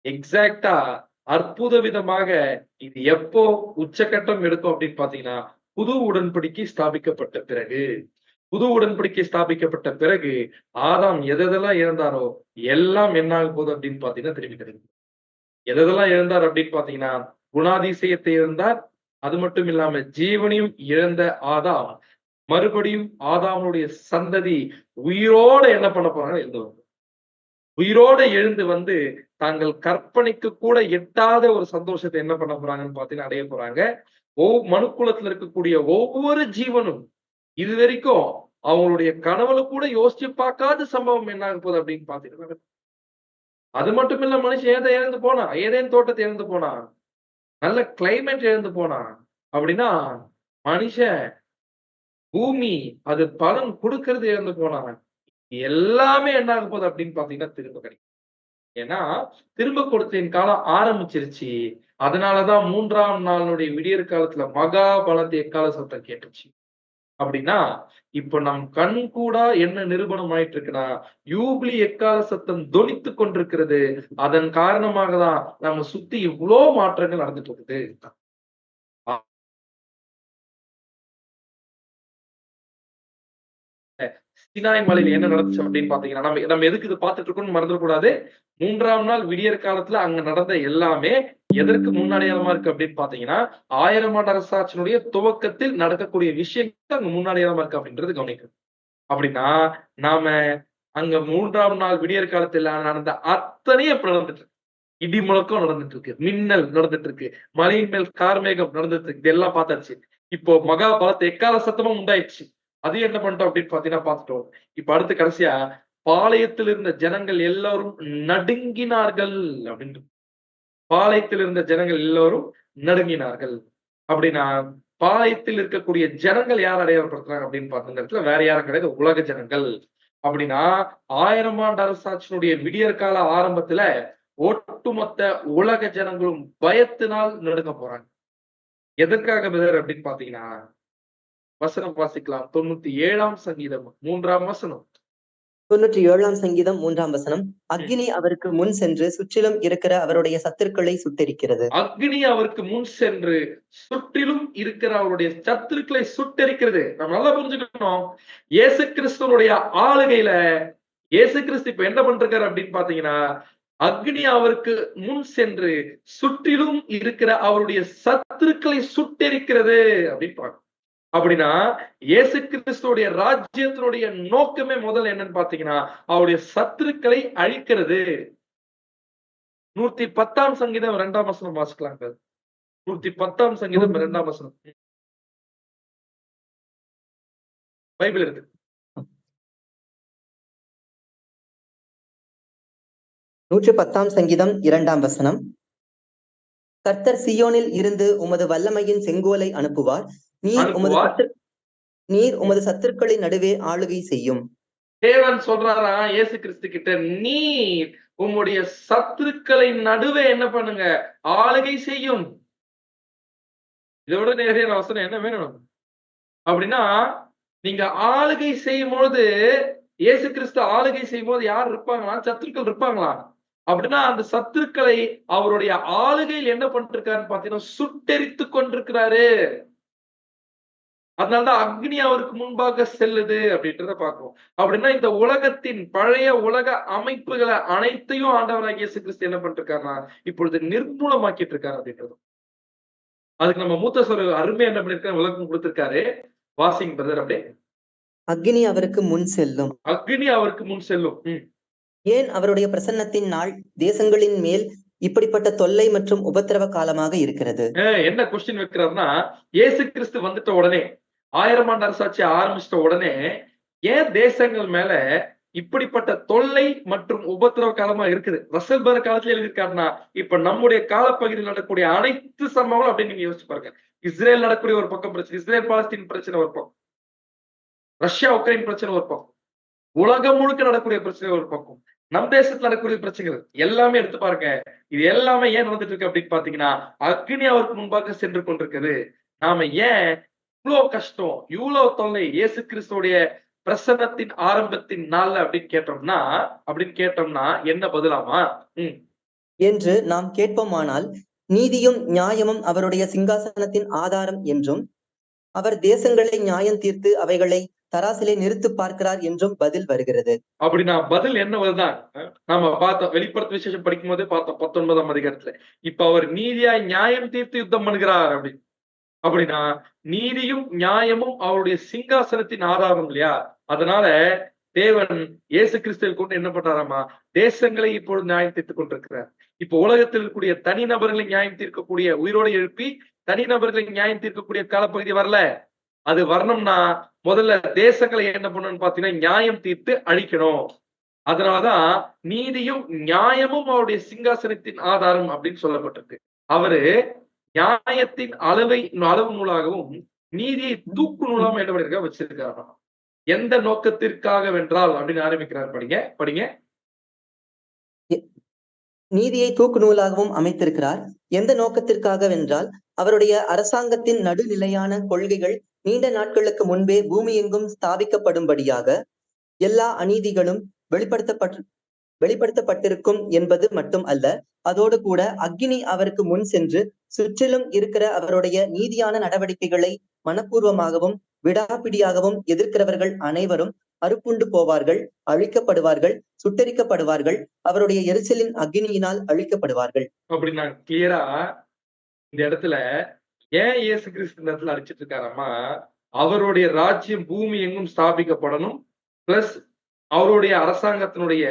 எக்ஸாக்டா அற்புத விதமாக இது எப்போ உச்சகட்டம் எடுக்கும் அப்படின்னு பாத்தீங்கன்னா, புது உடன்படிக்கை ஸ்தாபிக்கப்பட்ட பிறகு. புது உடன்படிக்கை ஸ்தாபிக்கப்பட்ட பிறகு ஆதாம் எதெல்லாம் இழந்தாரோ எல்லாம் என்ன ஆக போகுது அப்படின்னு பாத்தீங்கன்னா திரும்பி கிடைக்கும். எதெல்லாம் இழந்தார் அப்படின்னு பாத்தீங்கன்னா, குணாதிசயத்தை இழந்தார். அது மட்டும் இல்லாம ஜீவனையும் இழந்த ஆதாம் மறுபடியும் ஆதாமுடைய சந்ததி உயிரோட என்ன பண்ண போறாங்க, எழுந்து உயிரோட எழுந்து வந்து தாங்கள் கற்பனைக்கு கூட எட்டாத ஒரு சந்தோஷத்தை என்ன பண்ண போறாங்கன்னு பாத்தீங்கன்னா அடைய போறாங்க. மனுக்குலத்துல இருக்கக்கூடிய ஒவ்வொரு ஜீவனும் இது வரைக்கும் அவங்களுடைய கனவுல கூட யோசிச்சு பார்க்காத சம்பவம் என்ன ஆக போகுது அப்படின்னு பாத்தீங்கன்னா, அது மட்டும் இல்ல மனுஷன் ஏதை இழந்து போனான், ஏதேன் தோட்டத்தை இழந்து போனான், நல்ல கிளைமேட் இழந்து போனான். அப்படின்னா மனுஷன் பூமி அது பலன் கொடுக்கறது இழந்து போனான். எல்லாமே என்ன ஆக போகுது அப்படின்னு பாத்தீங்கன்னா திரும்ப கிடைக்கும். ஏன்னா திரும்ப கொடுத்தலின் காலம் ஆரம்பிச்சிருச்சு. அதனாலதான் 3ஆம் நாளுடைய விடியற் காலத்துல மகா பலத்த எக்கால சத்தம் கேட்டுச்சு. அப்படின்னா இப்ப நம் கண் கூட என்ன நிரூபணம் ஆயிட்டு இருக்குன்னா, யூபிலி எக்கால சத்தம் தொனித்துக் கொண்டிருக்கிறது. அதன் காரணமாக தான் நம்ம சுத்தி இவ்வளவு மாற்றங்கள் நடந்துட்டு இருக்குது. சினாய் மலையில என்ன நடந்துச்சு அப்படின்னு பாத்தீங்கன்னா, நம்ம எதுக்கு இது பார்த்துட்டு இருக்கோம்னு மறந்துடக்கூடாது. 3ஆம் நாள் விடியற் காலத்துல அங்க நடந்த எல்லாமே எதற்கு முன்னடையாளமா இருக்கு அப்படின்னு பாத்தீங்கன்னா, 1000 ஆண்டு அரசாட்சியினுடைய துவக்கத்தில் நடக்கக்கூடிய விஷயங்கள் அங்க முன்னடையாளமா இருக்கு அப்படின்றது கவனிக்கணும். அப்படின்னா, நாம அங்க 3ஆம் நாள் விடியற் காலத்துல நடந்த அத்தனையும் இப்ப நடந்துட்டு இருக்கு. இடி முழக்கம் நடந்துட்டு இருக்கு. மின்னல் நடந்துட்டு இருக்கு. மலையின் மேல் கார்மேகம் நடந்துட்டு இருக்கு. இதெல்லாம் பார்த்தாச்சு. இப்போ மகா பலத்த எக்கால சத்தமும் உண்டாயிடுச்சு. அது என்ன பண்ணிட்டோம் அப்படின்னு பாத்தீங்கன்னா பார்த்துட்டோம். இப்ப அடுத்து கடைசியா பாளையத்தில் இருந்த ஜனங்கள் எல்லாரும் நடுங்கினார்கள் அப்படின்னு. பாளையத்தில் இருந்த ஜனங்கள் எல்லோரும் நடுங்கினார்கள். அப்படின்னா பாளையத்தில் இருக்கக்கூடிய ஜனங்கள் யார் அடையாளப்படுத்துறாங்க அப்படின்னு பார்த்த இடத்துல வேற யாரும் கிடையாது, உலக ஜனங்கள். அப்படின்னா 1000 ஆண்டு அரசாட்சியினுடைய விடியற்கால ஆரம்பத்துல ஒட்டுமொத்த உலக ஜனங்களும் பயத்தினால் நடுங்க போறாங்க. எதற்காக பிரதர் அப்படின்னு பாத்தீங்கன்னா, வசனம் வாசிக்கலாம். 97ஆம் சங்கீதம் 3ஆம் வசனம். 97ஆம் சங்கீதம் 3ஆம் வசனம். அக்கினி அவருக்கு முன் சென்று சுற்றிலும் இருக்கிற அவருடைய சத்துருக்களை சுட்டெரிக்கிறது. அக்னி அவருக்கு முன் சென்று சுற்றிலும் இருக்கிற அவருடைய சத்துருக்களை சுட்டெரிக்கிறது. நம்ம நல்லா புரிஞ்சுக்கணும். இயேசு கிறிஸ்துவனுடைய ஆளுகையில இயேசு கிறிஸ்து இப்ப என்ன பண்றாரு அப்படின்னு பாத்தீங்கன்னா, அக்னி அவருக்கு முன் சென்று சுற்றிலும் இருக்கிற அவருடைய சத்துருக்களை சுட்டெரிக்கிறது அப்படின்னு பார்க்கணும். அப்படின்னா இயேசு கிறிஸ்துவோடைய ராஜ்யத்தினுடைய நோக்கமே முதல்ல என்னன்னு பாத்தீங்கன்னா, அவருடைய சத்துருக்களை அழிக்கிறது. 110ஆம் சங்கீதம் 2ஆம் வசனம் வாசிக்கலாங்க. 110ஆம் சங்கீதம் 2ஆம் வசனம். பைபிள் இருக்கு. 110ஆம் சங்கீதம் 2ஆம் வசனம். கர்த்தர் சீயோனில் இருந்து உமது வல்லமையின் செங்கோலை அனுப்புவார். நீர் உமது சத்துருக்களின் நடுவே ஆளுகை செய்யும். தேவன் சொல்றாரா இயேசு கிறிஸ்து கிட்ட, நீர் உம்முடைய சத்துருக்களின் நடுவே என்ன பண்ணுங்க, ஆளுகை செய்யும். இதோட நிறைய வசனம் என்ன வேணும் அப்படின்னா, நீங்க ஆளுகை செய்யும் பொழுது இயேசு கிறிஸ்து ஆளுகை செய்யும் போது யார் இருப்பாங்களா? சத்துருக்கள் இருப்பாங்களா? அப்படின்னா அந்த சத்துருக்களை அவருடைய ஆளுகையில் என்ன பண்ணிருக்காருன்னு பாத்தீங்கன்னா சுட்டெரித்து கொண்டிருக்கிறாரு. அதனாலதான் அக்னி அவருக்கு முன்பாக செல்லுது அப்படின்றத பார்க்கிறோம். அப்படின்னா இந்த உலகத்தின் பழைய உலக அமைப்புகளை அனைத்தையும் ஆண்டவராகிய இயேசு கிறிஸ்து என்ன பண்ணிருக்காருன்னா இப்பொழுது நிர்மூலமாக்கிட்டு இருக்காரு அப்படின்றது. அதுக்கு நம்ம மூத்த சொல் அருமையா என்ன பண்ணிருக்காரு, விளக்கம் கொடுத்திருக்காரு. வாசிங் பிரதர் அப்படியே. அக்னி அவருக்கு முன் செல்லும். அக்னி அவருக்கு முன் செல்லும். ஏன் அவருடைய பிரசன்னத்தின் நாள் தேசங்களின் மேல் இப்படிப்பட்ட தொல்லை மற்றும் உபத்திரவ காலமாக இருக்கிறது? என்ன கொஸ்டின் வைக்கிறாருன்னா, இயேசு கிறிஸ்து வந்துட்ட உடனே 1000 ஆண்டு அரசாட்சி ஆரம்பிச்சிட்ட உடனே ஏன் தேசங்கள் மேல இப்படிப்பட்ட தொல்லை மற்றும் உபத்திரவ காலமா இருக்குது? ரசல்பர் காலத்துல எழுதியிருக்காருன்னா, இப்ப நம்முடைய காலப்பகுதியில் நடக்கக்கூடிய அனைத்து சம்பவங்களும் அப்படின்னு நீங்க யோசிச்சு பாருங்க. இஸ்ரேல் நடக்கக்கூடிய ஒரு பக்கம் பிரச்சனை, இஸ்ரேல் பாலஸ்தீன் பிரச்சனை ஒரு பக்கம், ரஷ்யா உக்ரைன் பிரச்சனை ஒரு பக்கம், உலகம் முழுக்க நடக்கக்கூடிய பிரச்சனை ஒரு பக்கம், நம் தேசத்துல நடக்கக்கூடிய பிரச்சனைகள் எல்லாமே எடுத்து பாருங்க. இது எல்லாமே ஏன் நடந்துட்டு இருக்கு அப்படின்னு பாத்தீங்கன்னா, அக்னி அவருக்கு முன்பாக சென்று கொண்டிருக்குது. நாம ஏன் இவ்வளவு கஷ்டம், இவ்வளவு தொல்லை இயேசு கிறிஸ்துடைய பிரசன்னத்தின் ஆரம்பத்தின் நாள்ல அப்படின்னு கேட்டோம்னா என்ன பதிலாமா என்று நாம் கேட்போமானால், நீதியும் நியாயமும் அவருடைய சிங்காசனத்தின் ஆதாரம் என்றும் அவர் தேசங்களை நியாயம் தீர்த்து அவைகளை தராசிலே நிறுத்து பார்க்கிறார் என்றும் பதில் வருகிறது. அப்படின்னா பதில் என்ன வருதான் நாம பார்த்தோம், வெளிப்படுத்த விசேஷம் படிக்கும் போதே பார்த்தோம் 19ஆம் அதிகாரத்துல. இப்ப அவர் நீதியாய் நியாயம் தீர்த்து யுத்தம் பண்ணுகிறார் அப்படின்னு. அப்படின்னா நீதியும் நியாயமும் அவருடைய சிங்காசனத்தின் ஆதாரம் இல்லையா? அதனால தேவன் இயேசு கிறிஸ்துவை கொண்டு என்ன பண்றாராமா, தேசங்களை இப்பொழுது நியாயம் தீர்த்து கொண்டிருக்கிறார். இப்ப உலகத்தில் இருக்கக்கூடிய தனிநபர்களை நியாயம் தீர்க்கக்கூடிய, உயிரோடு எழுப்பி தனிநபர்களை நியாயம் தீர்க்கக்கூடிய காலப்பகுதி வரல. அது வரணும்னா முதல்ல தேசங்களை என்ன பண்ணணும்னு பாத்தீங்கன்னா நியாயம் தீர்த்து அழிக்கணும். அதனாலதான் நீதியும் நியாயமும் அவருடைய சிங்காசனத்தின் ஆதாரம் அப்படின்னு சொல்லப்பட்டிருக்கு. அவரு நியாயத்தின் அளவு நூலாகவும் நீதியை தூக்கு நூலாகவும் என்ன பண்ணிருக்க வச்சிருக்காரு. எந்த நோக்கத்திற்காக வென்றால் அப்படின்னு ஆரம்பிக்கிறார். படிங்க. நீதியை தூக்கு நூலாகவும் அமைத்திருக்கிறார். எந்த நோக்கத்திற்காக வென்றால் அவருடைய அரசாங்கத்தின் நடுநிலையான கொள்கைகள் நீண்ட நாட்களுக்கு முன்பே பூமி எங்கும் ஸ்தாபிக்கப்படும்படியாக எல்லா அநீதிகளும் வெளிப்படுத்தப்பட்டிருக்கும் என்பது மட்டும் அல்ல, அதோடு கூட அக்னி அவருக்கு முன் சென்று சுற்றிலும் இருக்கிற அவருடைய நீதியான நடவடிக்கைகளை மனப்பூர்வமாகவும் விடாப்பிடியாகவும் எதிர்க்கிறவர்கள் அனைவரும் அறுப்புண்டு போவார்கள், அழிக்கப்படுவார்கள், சுட்டெரிக்கப்படுவார்கள், அவருடைய எரிச்சலின் அக்கினியினால் அழிக்கப்படுவார்கள். அப்படி நான் கிளியரா இந்த இடத்துல ஏன் இயேசு கிறிஸ்து இந்த இடத்துல அடிச்சிட்டு இருக்காராமா, அவருடைய ராஜ்யம் பூமி எங்கும் ஸ்தாபிக்கப்படணும், பிளஸ் அவருடைய அரசாங்கத்தினுடைய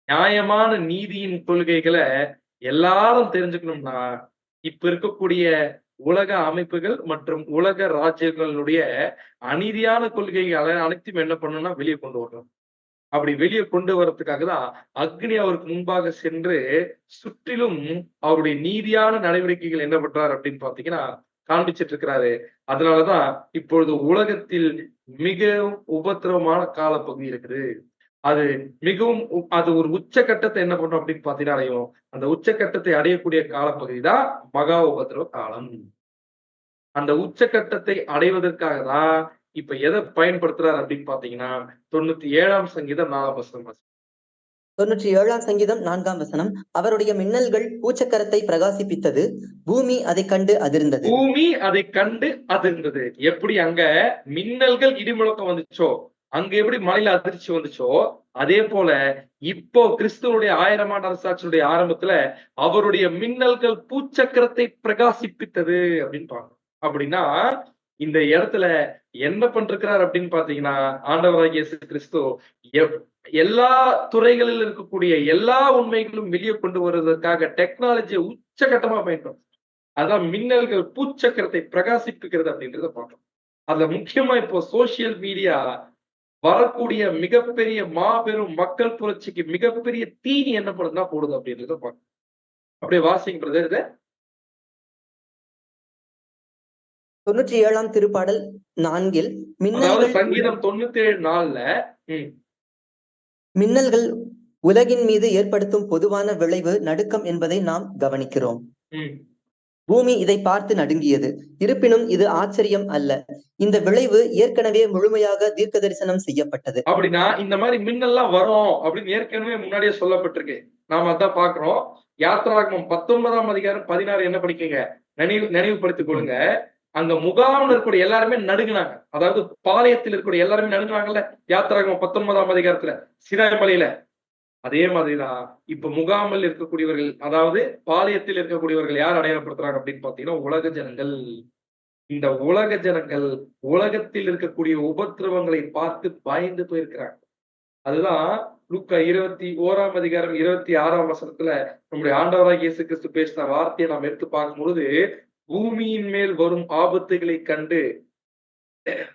நியாயமான நீதியின் கொள்கைகளை எல்லாரும் தெரிஞ்சுக்கணும்னா, இப்ப இருக்கக்கூடிய உலக அமைப்புகள் மற்றும் உலக ராஜ்யங்களுடைய அநீதியான கொள்கைகளை அனைத்தையும் என்ன பண்ணணும்னா வெளியே கொண்டு வரணும். அப்படி வெளியே கொண்டு வர்றதுக்காக தான் அக்னி அவருக்கு முன்பாக சென்று சுற்றிலும் அவருடைய நீதியான நடவடிக்கைகள் என்ன பண்றாரு அப்படின்னு பாத்தீங்கன்னா காண்பிச்சிட்டு இருக்கிறாரு. அதனாலதான் இப்பொழுது உலகத்தில் மிகவும் உபத்திரவமான காலப்பகுதி இருக்குது. அது மிகவும் அது ஒரு உச்சகட்டத்தை என்ன பண்ணும் அப்படின்னு பாத்தீங்கன்னா அடையும். அந்த உச்சகட்டத்தை அடையக்கூடிய காலப்பகுதி தான் மகா உபத்திரவ காலம். அந்த உச்சகட்டத்தை அடைவதற்காக தான் இப்ப எதை பயன்படுத்துறாரு அப்படின்னு பாத்தீங்கன்னா 97ஆம் சங்கீதம் 4ஆம் வசனம். 97ஆம் சங்கீதம் 4ஆம் வசனம். அவருடைய மின்னல்கள் பூச்சக்கரத்தை பிரகாசிப்பித்தது, பூமி அதை கண்டு அதிர்ந்தது. பூமி அதை கண்டு அதிர்ந்தது. எப்படி அங்க மின்னல்கள் இடிமுழக்கம் வந்துச்சோ, அங்க எப்படி மலையில அதிர்ச்சி வந்துச்சோ, அதே போல இப்போ கிறிஸ்துவனுடைய 1000 ஆண்டு அரசாட்சியுடைய ஆரம்பத்துல அவருடைய மின்னல்கள் பூச்சக்கரத்தை பிரகாசிப்பித்தது அப்படின்னு பாருங்க. அப்படின்னா இந்த இடத்துல என்ன பண்றார் அப்படின்னு பாத்தீங்கன்னா, ஆண்டவராகிய இயேசு கிறிஸ்து எல்லா துறைகளில் இருக்கக்கூடிய எல்லா உண்மைகளும் வெளியே கொண்டு வருவதற்காக டெக்னாலஜியை உச்சகட்டமா பயன்படுத்தும். அதான் மின்னல்கள் பூச்சக்கரத்தை பிரகாசிப்புகிறது அப்படின்றத பார்க்கணும். அதுல முக்கியமா இப்போ சோசியல் மீடியா வரக்கூடிய மிகப்பெரிய மாபெரும் மக்கள் புரட்சிக்கு மிகப்பெரிய தீனி என்ன பண்ணுதுன்னா போடுது அப்படின்றத பார்க்கணும். அப்படியே வாசிங்க பிரதர் இத. 97ஆம் திருப்பாடல் 4 மின்னல்கள் சங்கீதம் 97:4 மின்னல்கள் உலகின் மீது ஏற்படுத்தும் பொதுவான விளைவு நடுக்கம் என்பதை நாம் கவனிக்கிறோம். பூமி இதை பார்த்து நடுங்கியது. இருப்பினும் இது ஆச்சரியம் அல்ல. இந்த விளைவு ஏற்கனவே முழுமையாக தீர்க்க தரிசனம் செய்யப்பட்டது. அப்படின்னா இந்த மாதிரி மின்னல்லாம் வரும் அப்படின்னு ஏற்கனவே முன்னாடியே சொல்லப்பட்டிருக்கு. நாம அதான் பாக்குறோம். யாத்திராகமம் 19ஆம் அதிகாரம் 16 என்ன படிக்கீங்க, நினைவுபடுத்திக் கொள்ளுங்க. அங்க முகாம்ல இருக்கக்கூடிய எல்லாருமே நடுங்கினாங்க. அதாவது பாளையத்தில் இருக்கக்கூடிய எல்லாருமே நடுங்கினாங்கல்ல, யாத்திராகமம் 19ஆம் அதிகாரத்துல சீனாய் மலையில. அதே மாதிரிதான் இப்ப முகாமில் இருக்கக்கூடியவர்கள், அதாவது பாளையத்தில் இருக்கக்கூடியவர்கள் யார் அடையாளப்படுத்துறாங்க அப்படின்னு பாத்தீங்கன்னா உலக ஜனங்கள். இந்த உலக ஜனங்கள் உலகத்தில் இருக்கக்கூடிய உபத்திரவங்களை பார்த்து பயந்து போயிருக்கிறாங்க. அதுதான் லூக்கா 21ஆம் அதிகாரம் 26ஆம் வசனத்துல நம்முடைய ஆண்டவராகிய இயேசு கிறிஸ்து பேசின வார்த்தையை நாம் எடுத்து பார்க்கும் பொழுது, பூமியின் மேல் வரும் ஆபத்துகளை கண்டு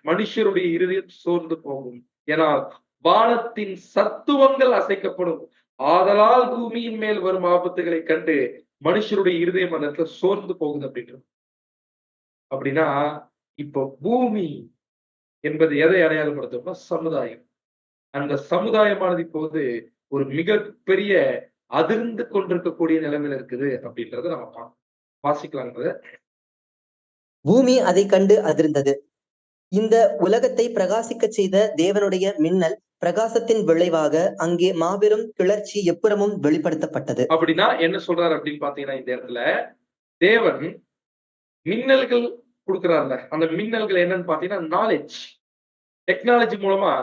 மனுஷருடைய இருதயம் சோர்ந்து போகும். ஏனால் வானத்தின் சத்துவங்கள் அசைக்கப்படும். ஆதலால் பூமியின் மேல் வரும் ஆபத்துகளை கண்டு மனுஷருடைய இருதயம் அந்த இடத்துல சோர்ந்து போகுது அப்படின்றது. அப்படின்னா இப்போ பூமி என்பது எதை அடையாளப்படுத்தும்னா சமுதாயம். அந்த சமுதாயமானது இப்போது ஒரு மிகப்பெரிய அதிர்ந்து கொண்டிருக்கக்கூடிய நிலைமையில இருக்குது அப்படின்றத நம்ம வாசிக்கலாங்கிறத. பூமி அதை கண்டு அதிர்ந்தது. இந்த உலகத்தை பிரகாசிக்க செய்த தேவனுடைய மின்னல் பிரகாசத்தின் விளைவாக அங்கே மாபெரும் கிளர்ச்சி எப்புறமும் வெளிப்படுத்தப்பட்டது. அப்படின்னா என்ன சொல்றாரு அப்படின்னு பாத்தீங்கன்னா, இந்த இடத்துல தேவன் மின்னல்கள் கொடுக்கிறார்ல, அந்த மின்னல்கள் என்னன்னு பாத்தீங்கன்னா நாலேஜ், டெக்னாலஜி மூலமா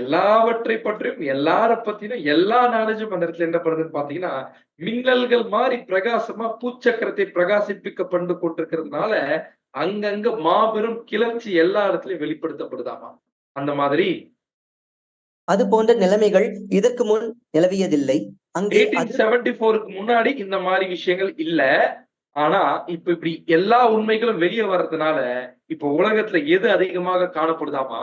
எல்லாவற்றை பற்றியும் எல்லார பத்தியும் எல்லா நாலேஜும் அந்த இடத்துல என்ன பண்ணுறதுன்னு பாத்தீங்கன்னா மின்னல்கள் மாதிரி பிரகாசமா பூச்சக்கரத்தை பிரகாசிப்பிக்கப்பட்டு கொண்டிருக்கிறதுனால அங்கங்க மாபெரும் கிளர்ச்சி எல்லா இடத்துலயும் வெளிப்படுத்தப்படுதாமா. அந்த மாதிரி அது போன்ற நிலைமைகள் இதற்கு முன் நிலவியதில்லை. அங்கே 1874க்கு முன்னாடி இந்த மாதிரி விஷயங்கள் இல்ல. ஆனா இப்ப இப்படி எல்லா உண்மைகளும் வெளியே வர்றதுனால இப்ப உலகத்துல எது அதிகமாக காணப்படுதாமா,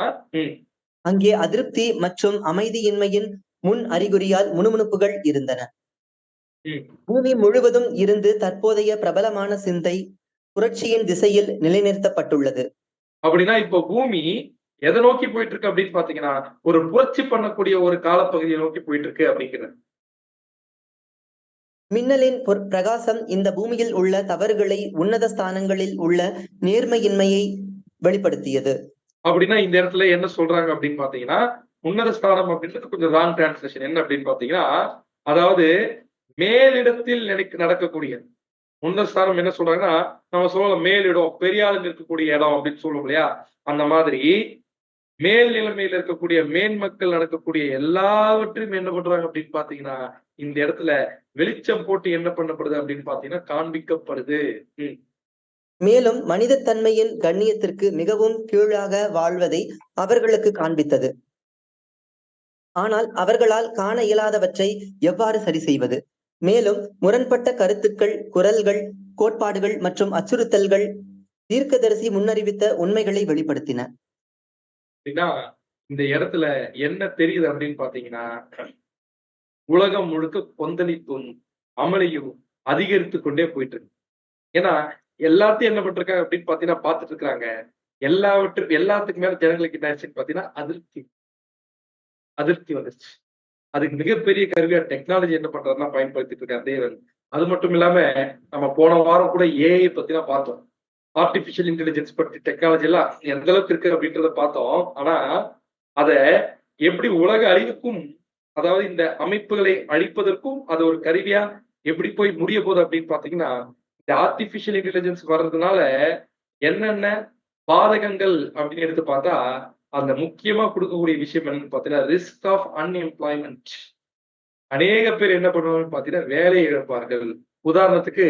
அங்கே அதிருப்தி மற்றும் அமைதியின்மையின் முன் அறிகுறியால் முணுமுணுப்புகள் இருந்தன. பூமி முழுவதும் இருந்து தற்போதைய பிரபலமான சிந்தை புரட்சியின் திசையில் நிலைநிறுத்தப்பட்டுள்ளது. அப்படின்னா இப்ப பூமி எதை நோக்கி போயிட்டு இருக்கு அப்படின்னு பாத்தீங்கன்னா ஒரு புரட்சி பண்ணக்கூடிய ஒரு காலப்பகுதியை நோக்கி போயிட்டு இருக்கு அப்படிங்கிறது. மின்னலின் பிரகாசம் இந்த பூமியில் உள்ள தவறுகளை, உன்னத ஸ்தானங்களில் உள்ள நேர்மையின்மையை வெளிப்படுத்தியது. அப்படின்னா இந்த இடத்துல என்ன சொல்றாங்க அப்படின்னு பாத்தீங்கன்னா, உன்னத ஸ்தானம் அப்படின்றது கொஞ்சம் ராங் டிரான்ஸ்லேஷன். என்ன அப்படின்னு பாத்தீங்கன்னா, அதாவது மேலிடத்தில் நடக்கக்கூடிய உன்னத ஸ்தானம் என்ன சொல்றாங்கன்னா, நம்ம சொல்லலாம் மேலிடம், பெரிய ஆளுங்க இருக்கக்கூடிய இடம் அப்படின்னு சொல்லுவோம் இல்லையா, அந்த மாதிரி மேல் நிலைமையில இருக்கக்கூடிய மேன்மக்கள் நடக்கக்கூடிய எல்லாவற்றையும் என்ன பண்றாங்க அப்படின்னு பாத்தீங்கன்னா இந்த இடத்துல வெளிச்சம் போட்டு என்ன பண்ணப்படுது அப்படின்னு பாத்தீங்கன்னா காண்பிக்கப்படுது. மேலும் மனிதத்தன்மையின் கண்ணியத்திற்கு மிகவும் கீழாக வாழ்வதை அவர்களுக்கு காண்பித்தது. ஆனால் அவர்களால் காண இயலாதவற்றை எவ்வாறு சரி செய்வது? மேலும் முரண்பட்ட கருத்துக்கள், குரல்கள், கோட்பாடுகள் மற்றும் அச்சுறுத்தல்கள் தீர்க்கதரிசி முன்னறிவித்த உண்மைகளை வெளிப்படுத்தின. அப்படின்னா இந்த இடத்துல என்ன தெரியுது அப்படின்னு பாத்தீங்கன்னா உலகம் முழுக்க கொந்தளிப்பும் அமளியும் அதிகரித்து கொண்டே போயிட்டு இருக்கு. ஏன்னா எல்லாத்தையும் என்ன பண்றாங்க அப்படின்னு பாத்தீங்கன்னா பாத்துட்டு இருக்காங்க. எல்லாத்துக்கு மேல ஜனங்களுக்கு என்ன ஆச்சுன்னு பாத்தீங்கன்னா அதிருப்தி வந்துருச்சு. அதுக்கு மிகப்பெரிய கருவியா டெக்னாலஜி என்ன பண்றதுன்னா பயன்படுத்திட்டு இருக்காரு தேவன். அது மட்டும் இல்லாம நம்ம போன வாரம் கூட ஏஐ பத்தினா பார்த்தோம். ஆர்டிபிஷியல் இன்டெலிஜென்ஸ் பத்தி டெக்னாலஜி எல்லாம் எந்த அளவுக்கு இருக்கு அப்படின்றத பார்த்தோம். ஆனா அத எப்படி உலக அழிவுக்கும், அதாவது இந்த அமைப்புகளை அழிப்பதற்கும் அது ஒரு கருவியா எப்படி போய் முடிய போகுது அப்படின்னு பாத்தீங்கன்னா இந்த ஆர்டிபிஷியல் இன்டெலிஜென்ஸ் வர்றதுனால என்னென்ன பாதகங்கள் அப்படின்னு எடுத்து பார்த்தா அந்த முக்கியமா கொடுக்கக்கூடிய விஷயம் என்னன்னு பாத்தீங்கன்னா ரிஸ்க் ஆஃப் அன்எம்ப்ளாய்மெண்ட். அநேக பேர் என்ன பண்ணுவாங்கன்னு பாத்தீங்கன்னா வேலை இழப்பார்கள். உதாரணத்துக்கு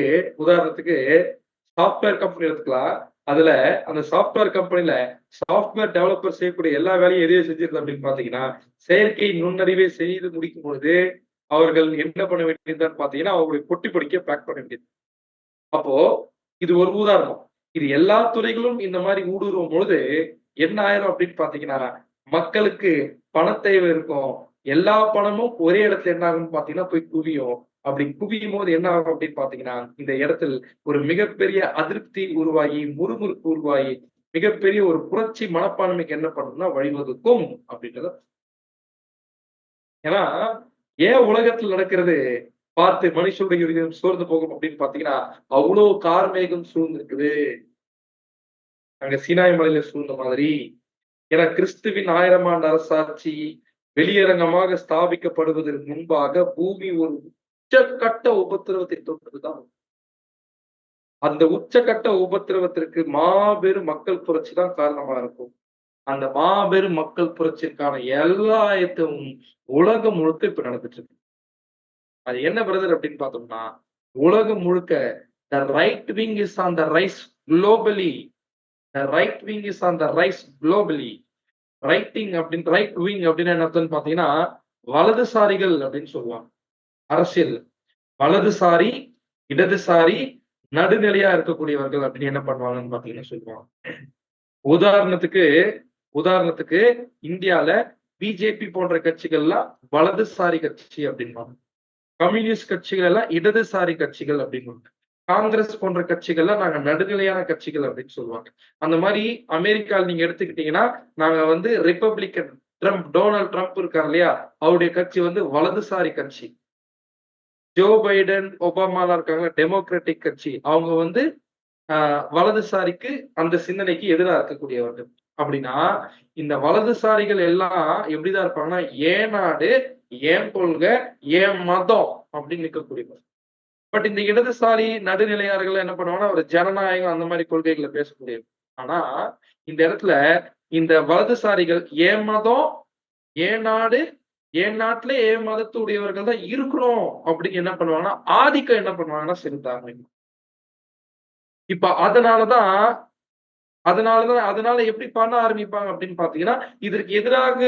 சாப்ட்வேர் கம்பெனி எடுத்துக்கலாம். அதுல அந்த சாப்ட்வேர் கம்பெனில சாப்ட்வேர் டெவலப்பர் செய்யக்கூடிய எல்லா வேலையும் எதையோ செஞ்சிருது அப்படின்னு பாத்தீங்கன்னா செயற்கை நுண்ணறிவை செய்து முடிக்கும் பொழுது அவர்கள் என்ன பண்ண வேண்டியதுன்னு பாத்தீங்கன்னா அவங்களுடைய பொட்டி படிக்க பேக் பண்ண வேண்டியது. அப்போ இது ஒரு உதாரணம். இது எல்லா துறைகளும் இந்த மாதிரி ஊடுருவும் பொழுது என்ன ஆயிரும் அப்படின்னு பாத்தீங்கன்னா மக்களுக்கு பணத்தேவை இருக்கும். எல்லா பணமும் ஒரே இடத்துல என்ன ஆகும்னு பாத்தீங்கன்னா போய் குவியும். அப்படி குவியும் போது என்ன ஆகும் அப்படின்னு பாத்தீங்கன்னா இந்த இடத்தில் ஒரு மிகப்பெரிய அதிருப்தி உருவாகி, முறுமுறுப்பு உருவாகி, மிகப்பெரிய ஒரு புரட்சி மனப்பான்மைக்கு என்ன பண்ணணும்னா வழிவகுக்கும் அப்படின்றத. ஏன்னா ஏன் உலகத்தில் நடக்கிறது பார்த்து மனுஷனுடைய இதயம் சோர்ந்து போகும் அப்படின்னு பாத்தீங்கன்னா அவ்வளவு கார்மேகம் சூழ்ந்திருக்குது. அங்க சீனாய் மலையில சூழ்ந்த மாதிரி. ஏன்னா கிறிஸ்துவின் 1000 ஆண்டு அரசாட்சி வெளியரங்கமாக ஸ்தாபிக்கப்படுவதற்கு முன்பாக பூமி ஒரு உச்சக்கட்ட உபத்திரவத்தை தொட்டதுதான். அந்த உச்சக்கட்ட உபத்திரவத்திற்கு மாபெரும் மக்கள் புரட்சி தான் காரணமா இருக்கும். அந்த மாபெரும் மக்கள் புரட்சிக்கான எல்லா ஆயத்தமும் உலகம் முழுக்க இப்ப நடந்துட்டு இருக்கு. அது என்ன பிரதர் அப்படின்னு பார்த்தோம்னா உலகம் முழுக்க the right wing is on the rise globally. The right wing is on the rise globally. Right wing அப்படின்னு என்ன அர்த்தம்னு பாத்தீங்கன்னா வலதுசாரிகள் அப்படின்னு சொல்லுவாங்க. அரசியல் வலதுசாரி, இடதுசாரி, நடுநிலையா இருக்கக்கூடியவர்கள் அப்படின்னு என்ன பண்ணுவாங்கன்னு பாத்தீங்கன்னா சொல்லுவாங்க. உதாரணத்துக்கு இந்தியால பிஜேபி போன்ற கட்சிகள்லாம் வலதுசாரி கட்சி அப்படின்வாங்க. கம்யூனிஸ்ட் கட்சிகள் எல்லாம் இடதுசாரி கட்சிகள் அப்படின்னு. காங்கிரஸ் போன்ற கட்சிகள்லாம் நாங்க நடுநிலையான கட்சிகள் அப்படின்னு சொல்லுவாங்க. அந்த மாதிரி அமெரிக்காவில் நீங்க எடுத்துக்கிட்டீங்கன்னா நாங்க வந்து ரிப்பப்ளிக்கன் டொனால்ட் ட்ரம்ப் இருக்காரு இல்லையா, அவருடைய கட்சி வந்து வலதுசாரி கட்சி. ஜோ பைடன், ஒபாமாலாம் இருக்காங்க டெமோக்ராட்டிக் கட்சி, அவங்க வந்து வலதுசாரிக்கு அந்த சிந்தனைக்கு எதிராக இருக்கக்கூடியவர்கள். அப்படின்னா இந்த வலதுசாரிகள் எல்லாம் எப்படிதான் இருப்பாங்கன்னா ஏன் நாடு, ஏன் கொள்கை, ஏன் மதம் அப்படின்னு நிற்கக்கூடியவர். பட் இந்த இடதுசாரி நடுநிலையாளர்கள் என்ன பண்ணுவாங்கன்னா ஒரு ஜனநாயகம் அந்த மாதிரி கொள்கைகளை பேசக்கூடியது. ஆனா இந்த இடத்துல இந்த வலதுசாரிகள் ஏன் மதம், ஏன் நாடு, என் நாட்டுல ஏன் மதத்துடையவர்கள் தான் இருக்கணும் அப்படின்னு என்ன பண்ணுவாங்கன்னா ஆதிக்கம் என்ன பண்ணுவாங்கன்னா செலுத்தாங்க. இப்ப அதனால எப்படி பண்ண ஆரம்பிப்பாங்க அப்படின்னு பாத்தீங்கன்னா இதற்கு எதிராக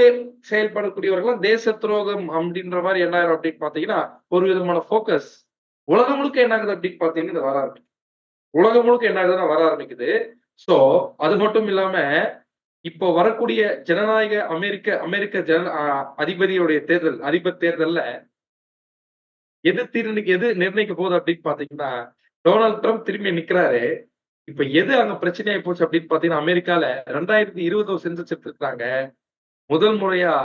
செயல்படக்கூடியவர்கள் தேச துரோகம் அப்படின்ற மாதிரி என்ன ஆயிரும் அப்படின்னு பாத்தீங்கன்னா ஒரு விதமான போக்கஸ் உலகம் முழுக்க என்ன ஆகுது அப்படின்னு பாத்தீங்கன்னா வர ஆரம்பிக்குது. உலகம் முழுக்க என்ன ஆகுதுன்னா வர ஆரம்பிக்குது. சோ அது மட்டும் இல்லாம இப்போ வரக்கூடிய ஜனநாயக அமெரிக்க அதிபதியுடைய அதிபர் தேர்தல்ல எது நிர்ணயிக்க போகுது அப்படின்னு பாத்தீங்கன்னா டொனால்ட் ட்ரம்ப் திரும்பி நிக்கிறாரு. இப்ப எது அங்க பிரச்சனையாயி போச்சு அப்படின்னு பாத்தீங்கன்னா அமெரிக்கால 2020 சென்சஸ் எடுத்திருக்காங்க. முதல் முறையா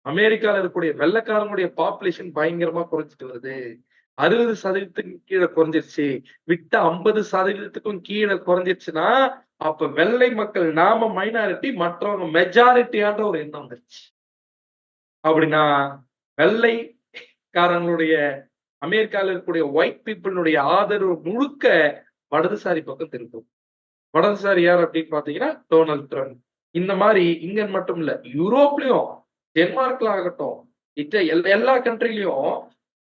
அமெரிக்கால இருக்கக்கூடிய வெள்ளைக்காரங்களுடைய பாப்புலேஷன் பயங்கரமா குறைஞ்சிட்டு வருது. 60% கீழே குறைஞ்சிருச்சு. விட்ட 50% கீழே குறைஞ்சிருச்சுன்னா அப்ப வெள்ளை மக்கள் நாம மைனாரிட்டி, மற்றவங்க மெஜாரிட்டியான்ற ஒரு எண்ணம் வந்துருச்சு. அப்படின்னா வெள்ளைக்காரங்களுடைய அமெரிக்கால இருக்கக்கூடிய ஒயிட் பீப்புளுடைய ஆதரவு முழுக்க வலதுசாரி பக்கம் திரும்பும். வலதுசாரி யார் அப்படின்னு பாத்தீங்கன்னா டொனால்ட் ட்ரம்ப். இந்த மாதிரி இங்க மட்டும் இல்ல, யூரோப்லயும், டென்மார்க்ல ஆகட்டும், எல்லா கண்ட்ரிலயும்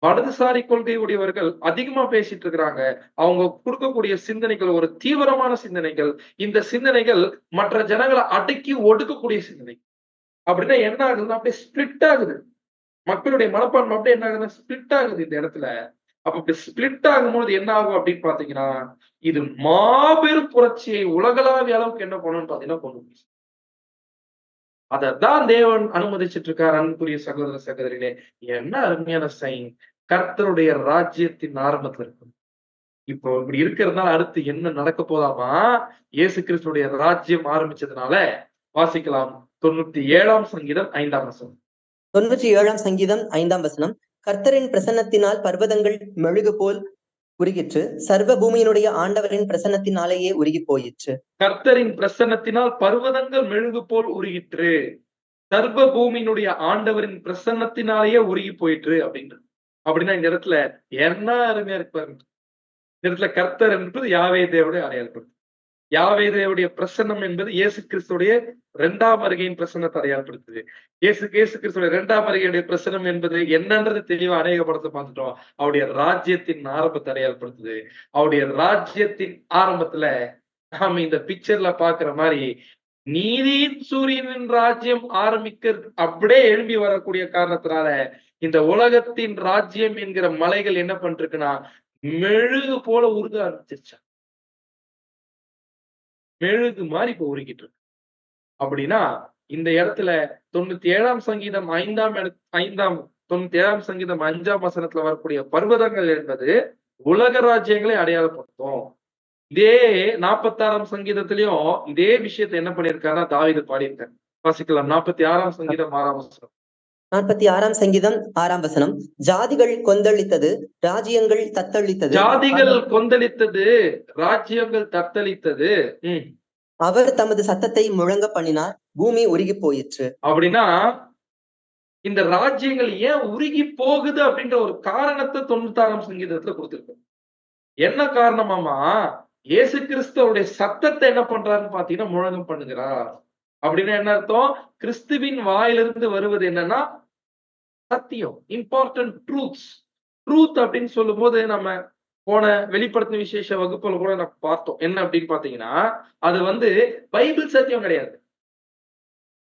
வலதுசாரி கொள்கை உடையவர்கள் அதிகமா பேசிட்டு இருக்கிறாங்க. அவங்க கொடுக்கக்கூடிய சிந்தனைகள் ஒரு தீவிரமான சிந்தனைகள். இந்த சிந்தனைகள் மற்ற ஜனங்களை அடக்கி ஒடுக்கக்கூடிய சிந்தனை. அப்படின்னா என்ன ஆகுதுன்னா அப்படியே ஸ்பிளிட் ஆகுது. மக்களுடைய மனப்பான்மை அப்படியே என்ன ஆகுதுன்னா ஸ்பிளிட் ஆகுது இந்த இடத்துல. அப்ப இப்படி ஸ்பிளிட் ஆகும்போது என்ன ஆகும் அப்படின்னு பாத்தீங்கன்னா, இது மாபெரும் புரட்சியை உலகளாவிய அளவுக்கு என்ன பண்ணணும்னு பாத்தீங்கன்னா கொண்டு போய் அதத்தான் தேவன் அனுமதிச்சிட்டு இருக்கார். அன்புக்குரிய சகோதர சகோதரிகளே, என்ன அருமையான சைன். கர்த்தருடைய ராஜ்யத்தின் ஆரம்பத்துல இருக்கும். இப்போ இப்படி இருக்கிறதுனால அடுத்து என்ன நடக்க போதாமா? இயேசு கிறிஸ்துடைய ராஜ்யம் ஆரம்பிச்சதுனால வாசிக்கலாம். 97ஆம் சங்கீதம் 5ஆம் வசனம். 97ஆம் சங்கீதம் 5ஆம் வசனம். கர்த்தரின் பிரசன்னத்தினால் பர்வதங்கள் மெழுகு போல் உருகிற்று, சர்வ பூமியினுடைய ஆண்டவரின் பிரசன்னத்தினாலேயே உருகி போயிற்று. கர்த்தரின் பிரசன்னத்தினால் பர்வதங்கள் மெழுகு போல் உருகிற்று, சர்வ பூமியினுடைய ஆண்டவரின் பிரசன்னத்தினாலேயே உருகி போயிற்று அப்படின்றது. அப்படின்னா இந்த இடத்துல என்ன அருமையா இருப்பாரு. இந்த இடத்துல கர்த்தர் என்பது யாவே தேவனுடைய அடையாளப்படுது. யாவே தேவனுடைய பிரசன்னம் என்பது இயேசு கிறிஸ்துடைய 2ஆம் வருகையின் பிரசன்னத்தை அடையாளப்படுத்துது. இயேசு கிறிஸ்துடைய 2ஆம் வருகையுடைய பிரசன்னம் என்பது என்னன்றது தெளிவா அநேக படத்தை பார்த்துட்டோம். அவருடைய ராஜ்யத்தின் ஆரம்பத்தை அடையாளப்படுத்துது. அவருடைய ராஜ்யத்தின் ஆரம்பத்துல நாம இந்த பிக்சர்ல பாக்குற மாதிரி நீதியின் சூரியனின் ராஜ்யம் ஆரம்பிக்க அப்படியே எழும்பி வரக்கூடிய காரணத்தினால இந்த உலகத்தின் ராஜ்யம் என்கிற மலைகள் என்ன பண்ணிருக்குன்னா மெழுகு போல உருக ஆரம்பிச்சிருச்சா. மெழுகு மாதிரி இப்ப உருகிட்டு இருக்கு. அப்படின்னா இந்த இடத்துல 97ஆம் சங்கீதம் 97ஆம் சங்கீதம் 5ஆம் வசனத்துல வரக்கூடிய பர்வதங்கள் என்பது உலக ராஜ்யங்களை அடையாளப்படுத்தும். இதே 46ஆம் சங்கீதத்திலையும் இதே விஷயத்தை என்ன பண்ணிருக்காருன்னா தாவீது பாடியிருக்காரு. வாசிக்கலாம். 46ஆம் சங்கீதம் 6ஆம் வசனம். 46ஆம் சங்கீதம் 6ஆம் வசனம். ஜாதிகள் கொந்தளித்தது, ராஜ்யங்கள் தத்தளித்தது. ஜாதிகள் கொந்தளித்தது, ராஜ்யங்கள் தத்தளித்தது. அவர் தமது சத்தத்தை முழங்க பண்ணினார், பூமி உருகி போயிற்று. அப்படின்னா இந்த ராஜ்யங்கள் ஏன் உருகி போகுது அப்படின்ற ஒரு காரணத்தை 96ஆம் சங்கீதத்துல கொடுத்திருக்கு. என்ன காரணமாமா? இயேசு கிறிஸ்துவோடைய சத்தத்தை என்ன பண்றாருன்னு பாத்தீங்கன்னா முழங்கம் பண்ணுகிறார். அப்படின்னா என்ன அர்த்தம்? கிறிஸ்துவின் வாயிலிருந்து வருவது என்னன்னா சத்தியம், இம்பார்ட்டன்ட் ட்ரூத்ஸ். ட்ரூத் அப்படின்னு சொல்லும் போது நம்ம போன வெளிப்படுத்தும் விசேஷ வகுப்புல கூட நம்ம பார்த்தோம். என்ன அப்படின்னு பாத்தீங்கன்னா அது பைபிள் சத்தியம் கிடையாது.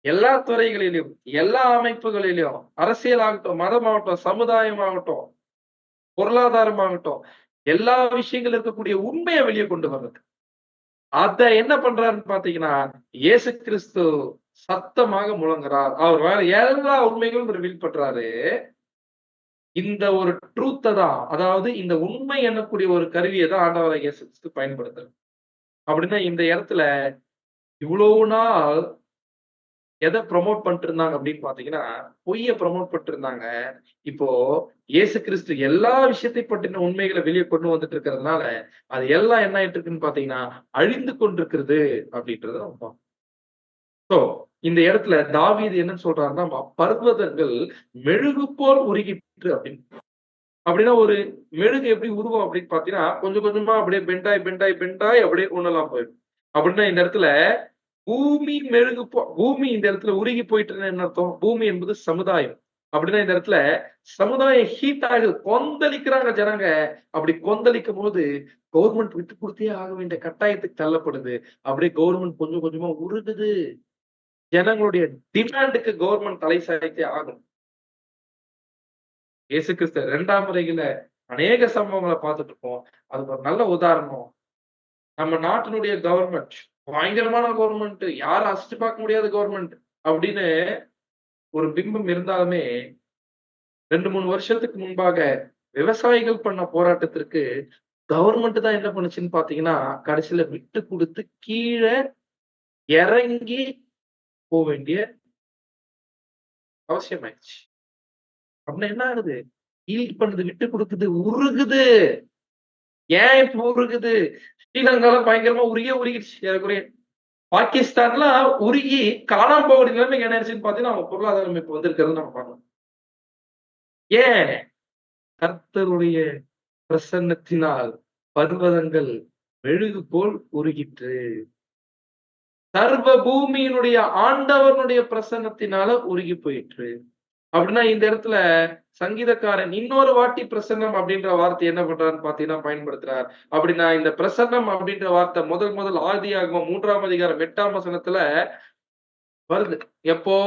எல்லா துறைகளிலும், எல்லா அமைப்புகளிலும், அரசியலாகட்டும், மதமாகட்டும், சமுதாயமாகட்டும், பொருளாதாரமாகட்டும், எல்லா விஷயங்கள் இருக்கக்கூடிய உண்மையை வெளியே கொண்டு வர்றது. அத என்ன பண்றாருன்னு பாத்தீங்கன்னா இயேசு கிறிஸ்து சத்தமாக முழங்குறார். அவர் வேற எல்லா உண்மைகளும் ரிவீல் பண்றாரு. இந்த ஒரு ட்ரூத்தை தான், அதாவது இந்த உண்மை என்னக்கூடிய ஒரு கருவியை தான் ஆண்டவராகிய இயேசு கிறிஸ்து பயன்படுத்துறாரு. அப்படின்னா இந்த இடத்துல இவ்வளவு நாள் எதை ப்ரொமோட் பண்ணிட்டு இருந்தாங்க அப்படின்னு பாத்தீங்கன்னா பொய்ய ப்ரொமோட் பண்ணிட்டு இருந்தாங்க. இப்போ இயேசு கிறிஸ்து எல்லா விஷயத்தை பற்றின உண்மைகளை வெளியே கொண்டு வந்துட்டு இருக்கிறதுனால அது எல்லாம் என்ன ஆயிட்டு இருக்குன்னு பாத்தீங்கன்னா அழிந்து கொண்டிருக்கிறது அப்படின்றத நம்ம. சோ இந்த இடத்துல தாவீது என்ன சொல்றாருன்னா பர்வதங்கள் மெழுகு போல் உருகிட்டு அப்படின்னு. அப்படின்னா ஒரு மெழுகு எப்படி உருவம் அப்படின்னு பாத்தீங்கன்னா கொஞ்சம் கொஞ்சமா அப்படியே பெண்டாய் அப்படியே ஒண்ணெல்லாம் போயிடும். அப்படின்னா இந்த இடத்துல பூமி பூமி இந்த இடத்துல உருகி போயிட்டு என்ன அர்த்தம்? பூமி என்பது சமுதாயம். அப்படின்னா இந்த இடத்துல சமுதாயம் ஹீட் ஆகுது, கொந்தளிக்கிறாங்க ஜனங்க. அப்படி கொந்தளிக்கும் போது கவர்மெண்ட் விட்டு கொடுத்தே ஆக வேண்டிய கட்டாயத்துக்கு தள்ளப்படுது. அப்படியே கவர்மெண்ட் கொஞ்சம் கொஞ்சமா உருகுது. ஜனங்களுடைய டிமாண்டுக்கு கவர்மெண்ட் தலை சாய்த்தே ஆகும். இயேசு கிறிஸ்து 2ஆம் வருகையில அநேக சம்பவங்களை பார்த்துட்டு இருக்கோம். அதுக்கு ஒரு நல்ல உதாரணம் நம்ம நாட்டினுடைய கவர்மெண்ட். பயங்கரமான கவர்மெண்ட், யாரும் அசிச்சு பார்க்க முடியாத கவர்மெண்ட் அப்படின்னு ஒரு பிம்பம் இருந்தாலுமே 2-3 வருஷத்துக்கு முன்பாக விவசாயிகள் பண்ண போராட்டத்திற்கு கவர்மெண்ட் தான் என்ன பண்ணுச்சுன்னு பாத்தீங்கன்னா கடைசியில விட்டு கொடுத்து கீழே இறங்கி போக வேண்டிய அவசியம் ஆயிடுச்சு. அப்படின்னா என்ன ஆகுது? ஹீல் பண்ணுது, விட்டு கொடுக்குது, உருகுது. ஏன் இப்ப உருகுது? ஸ்ரீலங்கால பயங்கரமா உருகிடுச்சு. ஏறக்குறைய பாகிஸ்தான்ல உருகி காணாம போகிற நிலைமை என்ன ஆயிடுச்சுன்னு பாத்தீங்கன்னா அவங்க பொருளாதாரம் இப்ப வந்திருக்கிறது நம்ம பார்க்கணும். ஏன்? கர்த்தருடைய பிரசன்னத்தினால் பர்வதங்கள் மெழுகு போல் உருகிற்று, சர்வ பூமியினுடைய ஆண்டவனுடைய பிரசன்னத்தினால உருகி போயிற்று. அப்படின்னா இந்த இடத்துல சங்கீதக்காரன் இன்னொரு வாட்டி பிரசன்னம் அப்படின்ற வார்த்தை என்ன பண்றாருன்னு பாத்தீங்கன்னா பயன்படுத்துறார். அப்படின்னா இந்த பிரசன்னம் அப்படின்ற வார்த்தை முதல் ஆதியாகமம் 3ஆம் அதிகாரம் 8ஆம் வசனத்துல வருது. எப்போ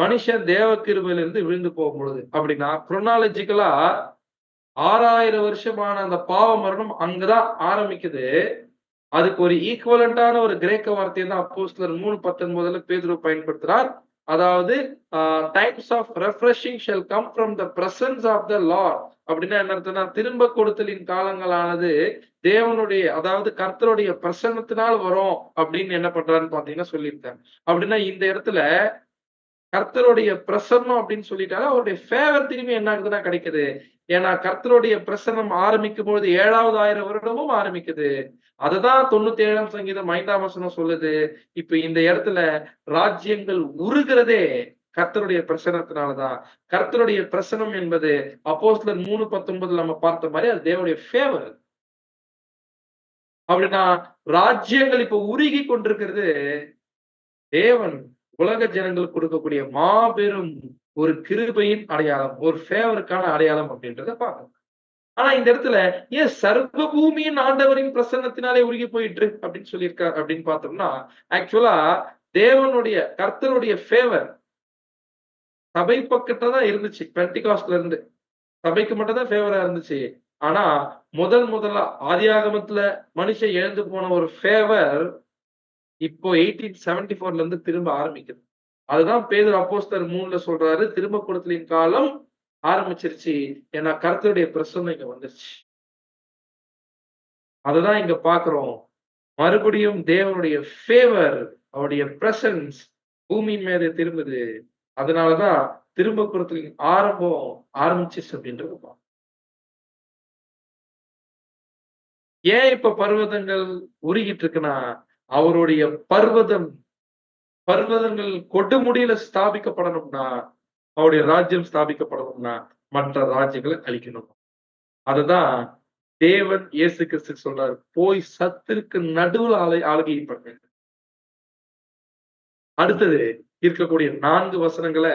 மனுஷன் தேவ கிருபையிலிருந்து விழுந்து போகும் பொழுது. அப்படின்னா குரோனாலஜிக்கலா 6000 வருஷமான அந்த பாவ மரணம் அங்கதான் ஆரம்பிக்குது. அதுக்கு ஒரு ஈக்குவலண்டான ஒரு கிரேக்க வார்த்தையை தான் அப்போஸ்தலர் 3:19 பேதுரு பயன்படுத்துறார். அதாவது times of refreshing shall come from the presence of the Lord. அப்படின்னா என்ன அர்த்தம்னா, திரும்ப கொடுத்தலின் காலங்களானது தேவனுடைய, அதாவது கர்த்தருடைய பிரசன்னத்தினால் வரும் அப்படின்னு என்ன பண்றாருன்னு பாத்தீங்கன்னா சொல்லியிருக்காங்க. அப்படின்னா இந்த இடத்துல கர்த்தருடைய பிரசன்னம் அப்படின்னு சொல்லிட்டாலே அவருடைய ஃபேவர் திரும்பி என்ன ஆகுதுன்னா கிடைக்குது. ஏன்னா கர்த்தருடைய பிரசன்னம் ஆரம்பிக்கும் பொழுது 7வது 1000 வருடமும் ஆரம்பிக்குது. அதுதான் 97ஆம் சங்கீதம் 5ஆம் வசனம் சொல்லுது. இப்ப இந்த இடத்துல ராஜ்யங்கள் உருகிறதே கர்த்தருடைய பிரசனத்தினாலதான். கர்த்தருடைய பிரசனம் என்பது அப்போஸ்தலர் 3:19 நம்ம பார்த்த மாதிரி அது தேவனுடைய ஃபேவர். அப்படின்னா ராஜ்யங்கள் இப்ப உருகி கொண்டிருக்கிறது தேவன் உலக ஜனங்களுக்கு கொடுக்கக்கூடிய மாபெரும் ஒரு கிருபையின் அடையாளம், ஒரு ஃபேவருக்கான அடையாளம் அப்படின்றத பார்க்கணும். ஆனா இந்த இடத்துல ஏன் சர்வ பூமியின் ஆண்டவரின் பிரசன்னத்தினாலே உருகி போயிட்டு அப்படின்னு சொல்லியிருக்காரு அப்படின்னு பார்த்தோம்னா, ஆக்சுவலா தேவனுடைய கர்த்தருடைய ஃபேவர் சபை பக்கத்துல தான் இருந்துச்சு. பெண்டிகாஸ்ட்ல இருந்து சபைக்கு மட்டும் தான் ஃபேவரா இருந்துச்சு. ஆனா முதல்ல ஆதியாகமத்துல மனுஷன் இழந்து போன ஒரு ஃபேவர் இப்போ 1874ல இருந்து திரும்ப ஆரம்பிக்குது. அதுதான் பேதுரு அப்போஸ்தலர் 3ல சொல்றாரு, திரும்ப கொடுத்தலின் காலம் ஆரம்பிச்சிருச்சு. ஏன்னா கர்த்தருடைய பிரசன்னம் இங்க வந்துருச்சு. அததான் இங்க பாக்குறோம். மறுபடியும் தேவனுடைய ஃபேவர், அவருடைய பிரசன்ஸ் பூமியின் மீது திரும்புது. அதனாலதான் திரும்ப கொடுத்தலின் ஆரம்பம் ஆரம்பிச்சிச்சு அப்படின்றது. ஏன் இப்ப பர்வதங்கள் உருகிட்டு இருக்குன்னா, அவருடைய பர்வதங்கள் கொடுமுடியில ஸ்தாபிக்கப்படணும்னா, அவருடைய ராஜ்யம் ஸ்தாபிக்கப்படணும்னா மற்ற ராஜ்யங்களை அழிக்கணும். அதுதான் தேவன் இயேசு கிறிஸ்து சொல்றாரு, போய் சத்துருக்கு நடுவுல ஆளுகை பண்ணுங்க. அடுத்தது இருக்கக்கூடிய 4 வசனங்களை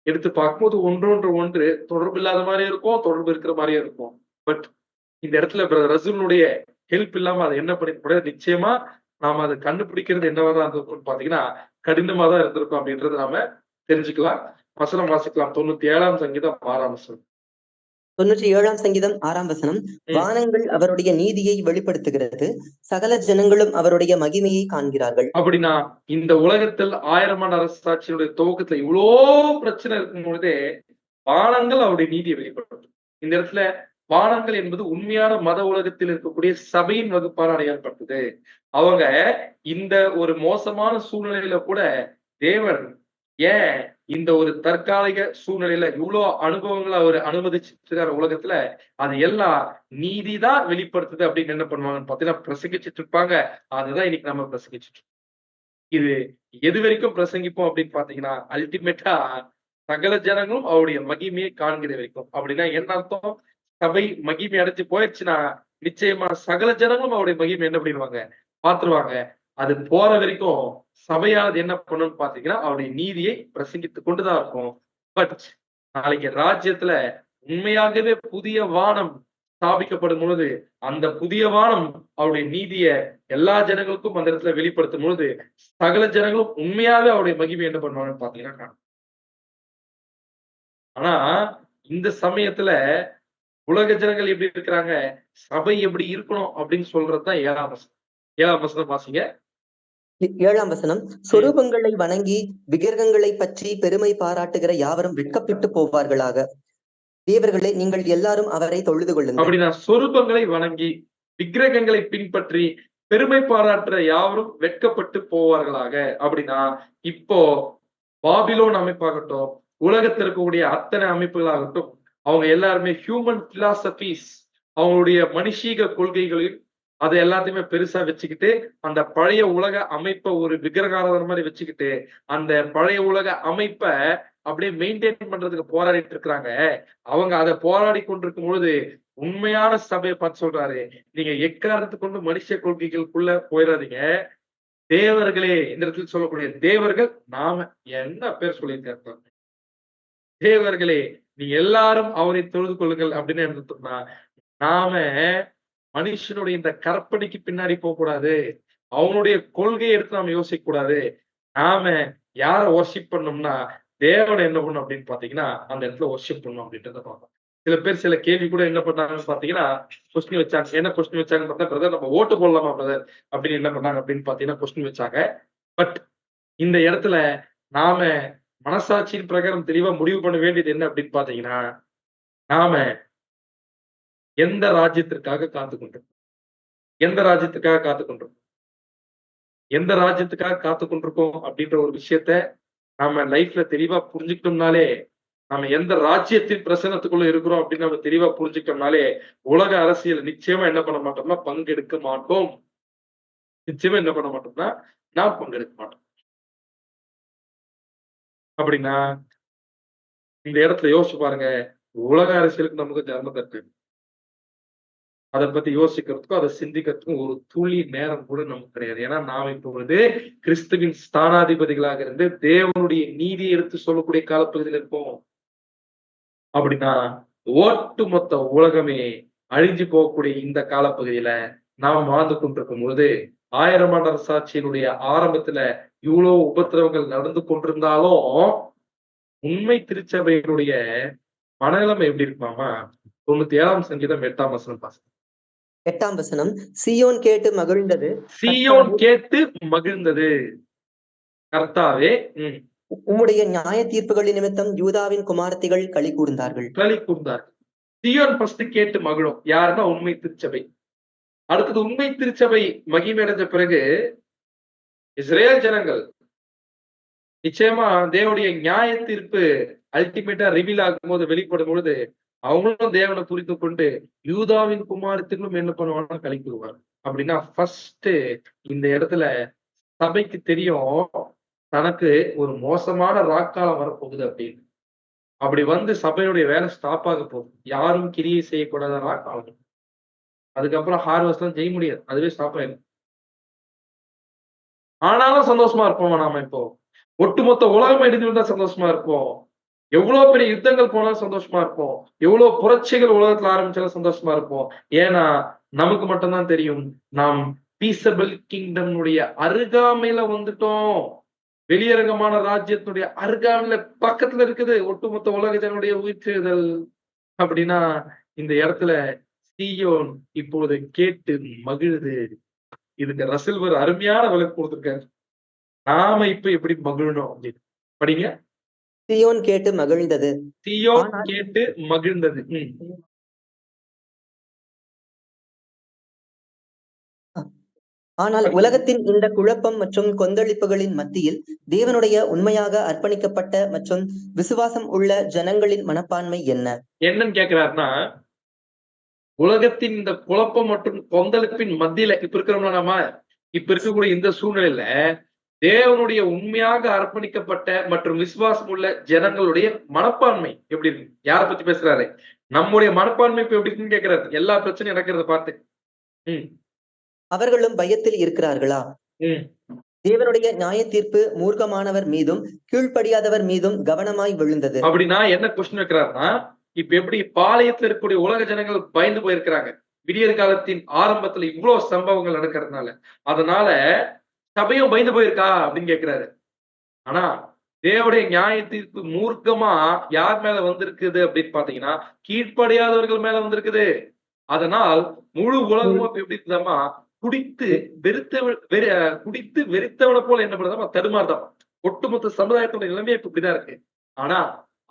எடுத்து பார்க்கும்போது ஒன்று தொடர்பு இல்லாத மாதிரியே இருக்கும், தொடர்பு இருக்கிற மாதிரியே இருக்கும். பட் இந்த இடத்துல பிரதர் ரசூலுடைய ஹெல்ப் இல்லாம அதை என்ன பண்ணிருக்க முடியாது. நிச்சயமா நாம அதை கண்டுபிடிக்கிறது என்னவாதான் இருந்திருக்கும்னு பாத்தீங்கன்னா கடினமா தான் இருந்திருக்கும் அப்படின்றத நாம தெரிஞ்சுக்கலாம். வசனம் வாசிக்கலாம். 97ஆம் சங்கீதம் 6ஆம் வசனம். 97ஆம் சங்கீதம் 6ஆம் வசனம். வானங்கள் அவருடைய நீதியை வெளிப்படுத்துகிறது, சகல ஜனங்களும் அவருடைய மகிமையை காண்கிறார்கள். அப்படின்னா இந்த உலகத்தில் 1000 ஆண்டு அரசாட்சியுடைய துவக்கத்துல இவ்வளோ பிரச்சனை இருக்கும் பொழுதே வானங்கள் அவருடைய நீதியை வெளிப்படுத்தும். இந்த இடத்துல வானங்கள் என்பது உண்மையான மத உலகத்தில் இருக்கக்கூடிய சபையின் வகுப்பான அடையாளப்பட்டது. அவங்க இந்த ஒரு மோசமான சூழ்நிலையில கூட தேவன் ஏன் இந்த ஒரு தற்காலிக சூழ்நிலையில இவ்வளவு அனுபவங்களை அவர் அனுமதிச்சிருக்கிற உலகத்துல அது எல்லாம் நீதிதான் வெளிப்படுத்துது அப்படின்னு என்ன பண்ணுவாங்கன்னு பாத்தீங்கன்னா பிரசங்கிச்சுட்டு இருப்பாங்க. அதுதான் இன்னைக்கு நம்ம பிரசங்கிச்சுட்டு. இது எது வரைக்கும் பிரசங்கிப்போம் அப்படின்னு பாத்தீங்கன்னா அல்டிமேட்டா சகல ஜனங்களும் அவருடைய மகிமையை காண்கிற வரைக்கும். அப்படின்னா என்ன அர்த்தம்? சபை மகிமை அடைஞ்சு போயிடுச்சுன்னா நிச்சயமா சகல ஜனங்களும் அவருடைய மகிமை என்ன பண்ணிடுவாங்க, பார்த்துருவாங்க. அது போற வரைக்கும் சபையானது என்ன பண்ணணும்னு பாத்தீங்கன்னா அவருடைய நீதியை பிரசங்கித்து கொண்டுதான் இருக்கும். பட் நாளைக்கு ராஜ்யத்துல உண்மையாகவே புதிய வானம் ஸ்தாபிக்கப்படும் பொழுது அந்த புதிய வானம் அவருடைய நீதிய எல்லா ஜனங்களுக்கும் அந்த இடத்துல வெளிப்படுத்தும் பொழுது சகல ஜனங்களும் உண்மையாவே அவருடைய மகிமை என்ன பண்ணுவாங்கன்னு பாத்தீங்கன்னா. ஆனா இந்த சமயத்துல உலக ஜனங்கள் எப்படி இருக்கிறாங்க, சபை எப்படி இருக்கணும் அப்படின்னு சொல்றதுதான் 7ஆம் வசனம். 7ஆம் வசனம் வாசிங்க. 7ஆம் வசனம். சொரூபங்களை வணங்கி விக்கிரகங்களை பற்றி பெருமை பாராட்டுகிற யாவரும் வெட்கப்பட்டு போவார்களாக. தேவர்களே, நீங்கள் எல்லாரும் அவரை தொழுது கொள்ளுங்கள். அப்படின்னா சொரூபங்களை வணங்கி விக்கிரகங்களை பின்பற்றி பெருமை பாராட்டுற யாவரும் வெட்கப்பட்டு போவார்களாக. அப்படின்னா இப்போ பாபிலோன் அமைப்பாகட்டும், உலகத்தில் இருக்கக்கூடிய அத்தனை அமைப்புகளாகட்டும், அவங்க எல்லாருமே ஹியூமன் பிலாசபிஸ், அவங்களுடைய மனுஷீக கொள்கைகளையும் அதை எல்லாத்தையுமே பெருசா வச்சுக்கிட்டு அந்த பழைய உலக அமைப்பை ஒரு விக்கிரகாரதர் மாதிரி வச்சுக்கிட்டு அந்த பழைய உலக அமைப்பை அப்படியே மெயின்டைன் பண்றதுக்கு போராடிட்டு இருக்கிறாங்க. அவங்க அதை போராடி கொண்டிருக்கும் பொழுது உண்மையான சபையை பார்த்து சொல்றாரு, நீங்க எக்காரணத்தை கொண்டு மனுஷ கொள்கைகளுக்குள்ள போயிடாதீங்க. தேவர்களே, இந்த இடத்துல சொல்லக்கூடிய தேவர்கள் நாம. என்ன பேர் சொல்லியிருக்காரு? தேவர்களே, நீங்க எல்லாரும் அவரை தொழுது கொள்ளுங்கள் அப்படின்னு எடுத்தோம்னா, நாம மனுஷனுடைய இந்த கற்பனைக்கு பின்னாடி போக கூடாது. அவனுடைய கொள்கையை எடுத்து நாம யோசிக்க கூடாது. நாம யார வொர்ஷிப் பண்ணோம்னா, தேவனை என்ன பண்ணணும் அப்படின்னு பாத்தீங்கன்னா, அந்த இடத்துல வொர்ஷிப் பண்ணணும் அப்படின்றத பார்ப்போம். சில பேர் சில கேள்வி கூட என்ன பண்ணாங்கன்னு பாத்தீங்கன்னா, கொஸ்டின் வச்சாங்க. என்ன கொஸ்டின் வச்சாங்கன்னு பார்த்தா, பிரதர் நம்ம ஓட்டு போடலாமா பிரதர் அப்படின்னு என்ன பண்ணாங்க அப்படின்னு பாத்தீங்கன்னா கொஸ்டின் வச்சாங்க. பட் இந்த இடத்துல நாம மனசாட்சியின் பிரகாரம் தெளிவா முடிவு பண்ண வேண்டியது என்ன அப்படின்னு பாத்தீங்கன்னா, நாம எந்த ராஜ்யத்திற்காக காத்துக் கொண்டிருக்கோம்? எந்த ராஜ்யத்துக்காக காத்துக் கொண்டிருக்கோம்? எந்த ராஜ்யத்துக்காக காத்துக் கொண்டிருக்கோம் அப்படின்ற ஒரு விஷயத்த நாம லைஃப்ல தெளிவா புரிஞ்சுக்கிட்டோம்னாலே, நாம எந்த ராஜ்யத்தின் பிரசன்னத்துக்குள்ள இருக்கிறோம் அப்படின்னு நம்ம தெளிவா புரிஞ்சுக்கிட்டோம்னாலே, உலக அரசியல் நிச்சயமா என்ன பண்ண மாட்டோம்னா பங்கெடுக்க மாட்டோம். நிச்சயமா என்ன பண்ண மாட்டோம்னா, நான் பங்கெடுக்க மாட்டோம். அப்படின்னா, இந்த இடத்துல யோசிச்சு பாருங்க. உலக அரசியலுக்கு நமக்கு சம்மந்தம் இருக்கு. அத பத்தி யோசிக்கிறதுக்கும், அத சிந்திக்கிறதுக்கும் ஒரு துளி நேரம் கூட நமக்கு கிடையாது. ஏன்னா, நாம் இப்பொழுது கிறிஸ்துவின் ஸ்தானாதிபதிகளாக இருந்து தேவனுடைய நீதியை எடுத்து சொல்லக்கூடிய காலப்பகுதியில் இருப்போம். அப்படின்னா, ஒட்டுமொத்த உலகமே அழிஞ்சு போகக்கூடிய இந்த காலப்பகுதியில நாம் வாழ்ந்து கொண்டிருக்கும் பொழுது, 1000 ஆண்டு அரசாட்சியினுடைய ஆரம்பத்துல இவ்வளவு உபத்திரவங்கள் நடந்து கொண்டிருந்தாலும், உண்மை திருச்சபையினுடைய மனநிலைமை எப்படி இருக்குமாமா? 97ஆம் சங்கீதம் 8ஆம் வசனம் வாசிங்க. 8ஆம் வசனம், சீயோன் கேட்டு மகிழ்ந்தது, சீயோன் கேட்டு மகிழ்ந்தது. கர்த்தாவே உம்முடைய நியாய தீர்ப்புகளின் நிமித்தம் யூதாவின் குமாரத்திகள் களி கூர்ந்தார்கள். களி கூர்ந்தார்கள். சீயோன் ஃபர்ஸ்ட் கேட்டு மகிழும். யாருன்னா உண்மை திருச்சபை. அடுத்தது உண்மை திருச்சபை மகிமையடைஞ்ச பிறகு இஸ்ரேல் ஜனங்கள் நிச்சயமா தேவனுடைய நியாய தீர்ப்பு அல்டிமேட்டா ரிவீல் ஆகும் போது, வெளிப்படும் பொழுது அவங்களும் தேவனை புரிந்து கொண்டு யூதாவின் குமாரத்திலும் என்ன பண்ணுவாங்கன்னா களி கூறுவார். அப்படின்னா ஃபர்ஸ்ட் இந்த இடத்துல சபைக்கு தெரியும் தனக்கு ஒரு மோசமான ராக்காலம் வரப்போகுது அப்படின்னு. அப்படி வந்து சபையுடைய வேலை ஸ்டாப் ஆக போகுது. யாரும் கிரியை செய்யக்கூடாத ராக்காலம். அதுக்கப்புறம் ஹார்வெஸ்ட் எல்லாம் செய்ய முடியாது. அதுவே ஸ்டாப் ஆயிடும். ஆனாலும் சந்தோஷமா இருப்போம் நாம இப்போ. ஒட்டுமொத்த உலகம் இடிஞ்சு விழுந்தா சந்தோஷமா இருப்போம். எவ்வளவு பெரிய யுத்தங்கள் போனாலும் சந்தோஷமா இருப்போம். எவ்வளவு புரட்சிகள் உலகத்துல ஆரம்பிச்சாலும் சந்தோஷமா இருப்போம். ஏன்னா நமக்கு மட்டும்தான் தெரியும், நாம் பீசபிள் கிங்டம்னுடைய அருகாமையில வந்துட்டோம். வெளியரங்கமான ராஜ்யத்தினுடைய அருகாமையில பக்கத்துல இருக்குது ஒட்டுமொத்த உலக ஜனனுடைய உயிர்த்தெழுதல். அப்படின்னா இந்த இடத்துல சீயோன் இப்போது கேட்டு மகிழுது. இதுக்கு ரசில்வர் அருமையான விளக்கு கொடுத்திருக்காரு. நாம இப்ப எப்படி மகிழணும் அப்படின்னு படிங்க. சீயோன் கேட்டு மகிழ்ந்தது. சீயோன் கேட்டு மகிழ்ந்தது. ஆனால் உலகத்தின் இந்த குழப்பம் மற்றும் கொந்தளிப்புகளின் மத்தியில் தேவனுடைய உண்மையாக அர்ப்பணிக்கப்பட்ட மற்றும் விசுவாசம் உள்ள ஜனங்களின் மனப்பான்மை என்ன? என்னன்னு கேட்கிறாருன்னா, உலகத்தின் இந்த குழப்பம் மற்றும் கொந்தளிப்பின் மத்தியில இப்ப இருக்கிறோம்னா, நாம இப்ப இருக்கக்கூடிய இந்த சூழ்நிலையில தேவனுடைய உண்மையாக அர்ப்பணிக்கப்பட்ட மற்றும் விசுவாசம் உள்ள ஜனங்களுடைய மனப்பான்மை எப்படி இருக்கு? யாரை பத்தி பேசுறாரு? நம்முடைய மனப்பான்மை இப்ப எப்படி இருக்குன்னு கேட்கிறாரு. எல்லா பிரச்சனையும் நடக்கிறத பார்த்து. அவர்களும் பயத்தில் இருக்கிறார்களா? தேவனுடைய நியாய தீர்ப்பு மூர்க்கமானவர் மீதும் கீழ்ப்படியாதவர் மீதும் கவனமாய் விழுந்தது. அப்படின்னா என்ன கொஸ்டின் வைக்கிறாருன்னா, இப்ப எப்படி பாளையத்துல இருக்கக்கூடிய உலக ஜனங்கள் பயந்து போயிருக்கிறாங்க. விடியற் காலத்தின் ஆரம்பத்துல இவ்வளவு சம்பவங்கள் நடக்கிறதுனால. அதனால சபையும் பயந்து போயிருக்கா அப்படின்னு கேட்கிறாரு. ஆனா தேவனுடைய நியாய தீர்ப்பு மூர்க்கமா யார் மேல வந்திருக்குது அப்படின்னு பாத்தீங்கன்னா, கீழ்ப்படியாதவர்கள் மேல வந்திருக்குது. அதனால் முழு உலகமும் எப்படி இருந்தாமா குடித்து வெறித்தவனை போல என்ன பண்ணுறதா தடுமாறுதான். ஒட்டுமொத்த சமுதாயத்தோட நிலைமையே இப்படிதான் இருக்கு. ஆனா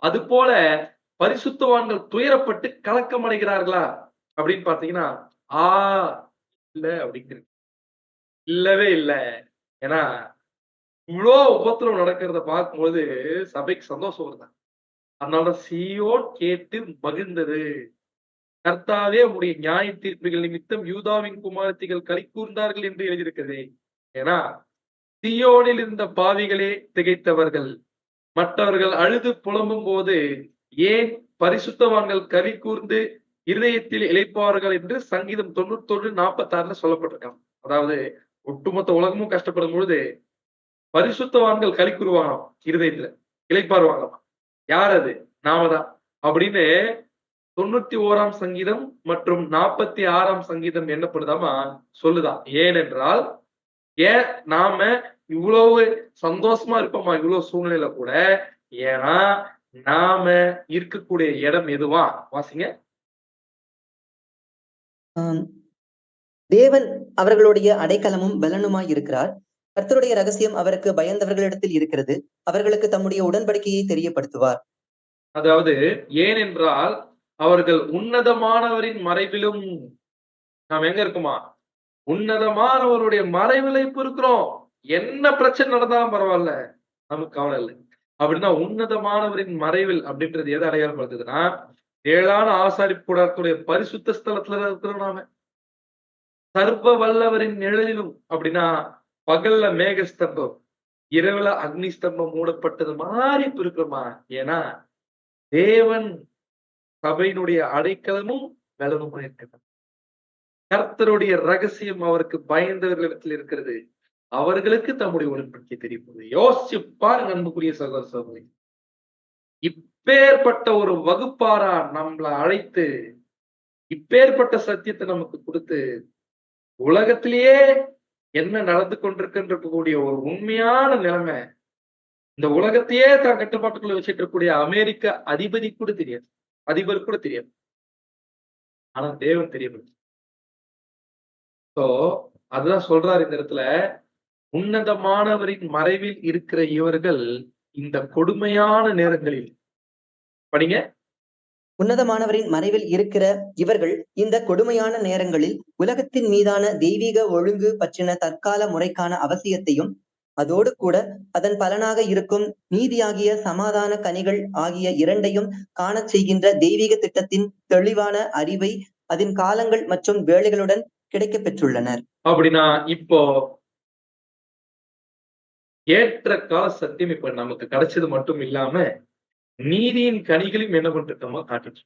அது போல பரிசுத்தவான்கள் துயரப்பட்டு கலக்கம் அடைகிறார்களா அப்படின்னு பாத்தீங்கன்னா, இல்ல அப்படிங்கிறது இல்லவே இல்லை. ஏன்னா இவ்வளவு உபத்திரம் நடக்கிறத பார்க்கும்போது சபைக்கு சந்தோஷம் வருதான். அதனால சீயோன் கேட்டு மகிழ்ந்தது. கர்த்தாவே உம்முடைய நியாய தீர்ப்புகள் நிமித்தம் யூதாவின் குமாரத்திகள் களி கூர்ந்தார்கள் என்று எழுதியிருக்கிறது. ஏன்னா சீயோனில் இருந்த பாவிகளே திகைத்தவர்கள். மற்றவர்கள் அழுது புலம்பும் போது ஏன் பரிசுத்தவான்கள் களி கூர்ந்து இருதயத்தில் இளைப்பார்கள் என்று சங்கீதம் 91:46 சொல்லப்பட்டிருக்காங்க. அதாவது ஒட்டுமொத்த உலகமும் கஷ்டப்படும் பொழுது பரிசுத்தவான்கள் களி கூறுவாங்களாம் இருதயத்துல, இளைப்பாறுவாங்களாம். யார் அது? நாம தான் அப்படின்னு 91ஆம் சங்கீதம் மற்றும் 46ஆம் சங்கீதம் என்னப்படுதாமா சொல்லுதான். ஏனென்றால் ஏன் நாம இவ்வளவு சந்தோஷமா இருப்போமா இவ்வளவு சூழ்நிலையில கூட? ஏன்னா நாம இருக்கக்கூடிய இடம் எதுவா? வாசிங்க. ஆம். தேவன் அவர்களுடைய அடைக்கலமும் பலனுமாய் இருக்கிறார். கர்த்தருடைய ரகசியம் அவருக்கு பயந்தவர்களிடத்தில் இருக்கிறது. அவர்களுக்கு தம்முடைய உடன்படிக்கையை தெரியப்படுத்துவார். அதாவது ஏனென்றால் அவர்கள் உன்னதமானவரின் மறைவிலும், நாம் எங்க இருக்குமா? உன்னதமானவருடைய மறைவில இப்ப இருக்கிறோம். என்ன பிரச்சனை நடந்தாலும் பரவாயில்ல, நமக்கு கவலை இல்லை. அப்படின்னா உன்னதமானவரின் மறைவில் அப்படின்றது எதை அடையாளப்படுத்துதுன்னா, ஏழான ஆசாரிப்பு கூடாரத்துடைய பரிசுத்த ஸ்தலத்துல இருக்கிறோம் நாம. சர்வ வல்லவரின் நிழலிலும் அப்படின்னா பகல்ல மேகஸ்தம்பம், இரவுல அக்னி ஸ்தம்பம் மூடப்பட்டது மாதிரி இப்ப இருக்கிறோமா? ஏன்னா தேவன் சபையினுடைய அடைக்கலமும் பலனுமா இருக்கிறார். கர்த்தருடைய ரகசியம் அவருக்கு பயந்தவர்களிடத்தில் இருக்கிறது. அவர்களுக்கு தம்முடைய உடன்படிக்கை தெரியும். யோசிச்சு பாருங்க அன்புக்குரிய சகோதர சகோதரி. இப்பேற்பட்ட ஒரு வகுப்பாரா நம்மளை அழைத்து, இப்பேற்பட்ட சத்தியத்தை நமக்கு கொடுத்து, உலகத்திலேயே என்ன நடந்து கொண்டிருக்கின்ற கூடிய ஒரு உண்மையான நிலைமை, இந்த உலகத்தையே தான் கட்டுப்பாட்டுக்குள்ள வச்சுட்டு இருக்கக்கூடிய அமெரிக்க அதிபதி கூட தெரியாது, அதிபர் கூட தெரியாது. ஆனா தேவன் தெரியும். சோ அதுதான் சொல்றாரு இந்த இடத்துல, உன்னதமானவரின் மறைவில் இருக்கிற இவர்கள் இந்த கொடுமையான நேரங்களில், படிங்க. உன்னதமானவரின் மறைவில் இருக்கிற இவர்கள் இந்த கொடுமையான நேரங்களில் உலகத்தின் மீதான தெய்வீக ஒழுங்கு பற்றின தற்கால முறைக்கான அவசியத்தையும், அதோடு கூட அதன் பலனாக இருக்கும் நீதியாகிய சமாதான கனிகள் ஆகிய இரண்டையும் காணச் செய்கின்ற தெய்வீக திட்டத்தின் தெளிவான அறிவை அதன் காலங்கள் மற்றும் வேலைகளுடன் கிடைக்கப் பெற்றுள்ளனர். அப்படின்னா இப்போ ஏற்ற கால சத்தியம் இப்ப நமக்கு கிடைச்சது மட்டும் இல்லாம நீதியின் கனிகளையும் என்ன பண்ணிருக்கோமோ காட்டுச்சு.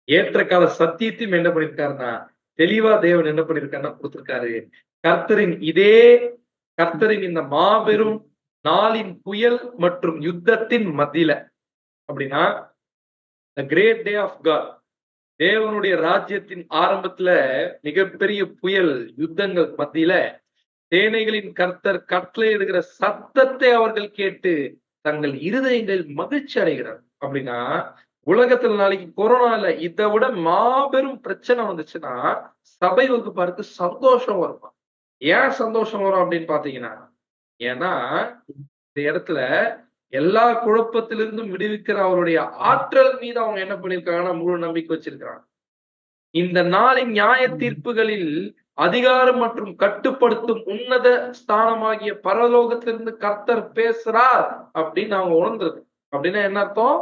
ஏற்ற கால சத்தியத்தையும் என்ன பண்ணிருக்காருன்னா தெளிவா தேவன் என்ன பண்ணிருக்காருன்னா கொடுத்திருக்காரு. கர்த்தரின் இந்த மாபெரும் நாளின் புயல் மற்றும் யுத்தத்தின் மத்தியில, அப்படின்னா the great day of God, தேவனுடைய ராஜ்யத்தின் ஆரம்பத்துல மிகப்பெரிய புயல் யுத்தங்கள் மத்தியில சேனைகளின் கர்த்தர் கட்டளையிடுகிற சத்தத்தை அவர்கள் கேட்டு தங்கள் இருதயங்கள் மகிழ்ச்சி அடைகிறார். அப்படின்னா உலகத்துல நாளைக்கு கொரோனால இதை விட மாபெரும் பிரச்சனை வந்துச்சுன்னா சபை வகுப்பாருக்கு சந்தோஷம் வருமா? ஏன் சந்தோஷம் வரும் அப்படின்னு பாத்தீங்கன்னா, ஏன்னா இந்த இடத்துல எல்லா குழப்பத்திலிருந்தும் விடுவிக்கிற அவருடைய ஆற்றல் மீது அவங்க என்ன பண்ணிருக்காங்கன்னா முழு நம்பிக்கை வச்சிருக்கிறாங்க. இந்த நாளின் நியாய தீர்ப்புகளில் அதிகாரம் மற்றும் கட்டுப்படுத்தும் உன்னத ஸ்தானமாகிய பரலோகத்திலிருந்து கர்த்தர் பேசுறார் அப்படின்னு அவங்க உணர்ந்தது. அப்படின்னா என்ன அர்த்தம்?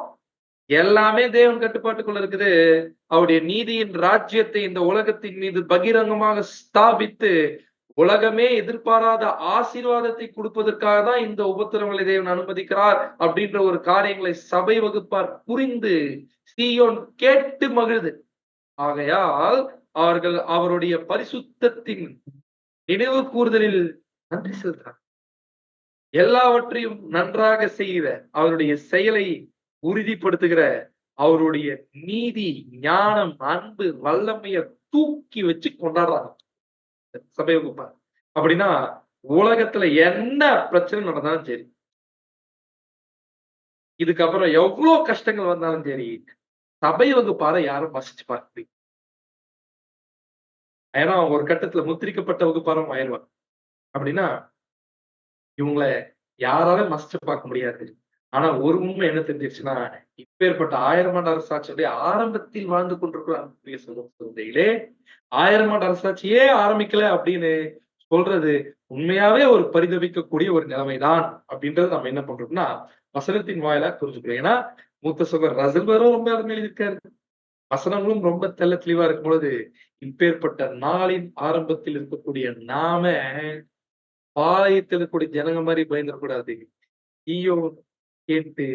எல்லாமே தேவன் கட்டுப்பாட்டுக்குள்ள இருக்குது. அவருடைய நீதியின் ராஜ்யத்தை இந்த உலகத்தின் மீது பகிரங்கமாக ஸ்தாபித்து உலகமே எதிர்பாராத ஆசீர்வாதத்தை கொடுப்பதற்காக தான் இந்த உபத்திரவங்களை தேவன் அனுமதிக்கிறார் அப்படின்ற ஒரு காரியங்களை சபை வகுப்பார் புரிந்து சீயோன் கேட்டு மகிழ்து. ஆகையால் அவர்கள் அவருடைய பரிசுத்தத்தின் நினைவு கூறுதலில் நன்றி செலுத்துறார். எல்லாவற்றையும் நன்றாக செய்கிற அவருடைய செயலை உறுதிப்படுத்துகிற அவருடைய நீதி, ஞானம், அன்பு, வல்லமைய தூக்கி வச்சு கொண்டாடுறாங்க சபை வகுப்பார். அப்படின்னா உலகத்துல என்ன பிரச்சனை நடந்தாலும் சரி, இதுக்கப்புறம் எவ்வளவு கஷ்டங்கள் வந்தாலும் சரி, சபை வகுப்பாரை யாரும் வசிச்சு பார்க்க. ஏன்னா அவங்க ஒரு கட்டத்துல முத்திரிக்கப்பட்ட வகுப்பாரம் ஆயிடுவாங்க. அப்படின்னா இவங்களை யாராலும் மசிச்சு பார்க்க முடியாது. ஆனா ஒரு உண்மை என்ன தெரிஞ்சிருச்சுன்னா, இப்பேற்பட்ட 1000 ஆண்டு அரசாட்சியுடைய ஆரம்பத்தில் வாழ்ந்து கொண்டிருக்கிறார். 1000 ஆண்டு அரசாட்சியே ஆரம்பிக்கல அப்படின்னு சொல்றது உண்மையாவே ஒரு பரிதவிக்கக்கூடிய ஒரு நிலைமைதான் அப்படின்றது நம்ம என்ன பண்றோம்னா வசனத்தின் வாயிலா புரிஞ்சுக்கிறோம். ஏன்னா மூத்த சகோதரர் ரசல்பரும் ரொம்ப அருமையில் இருக்காரு. வசனங்களும் ரொம்ப தெள்ள தெளிவா இருக்கும் பொழுது இப்பேற்பட்ட நாளின் ஆரம்பத்தில் இருக்கக்கூடிய நாம பாளையத்தில் இருக்கக்கூடிய ஜனங்க மாதிரி பயந்துடக்கூடாது. ஈயோ கேட்டு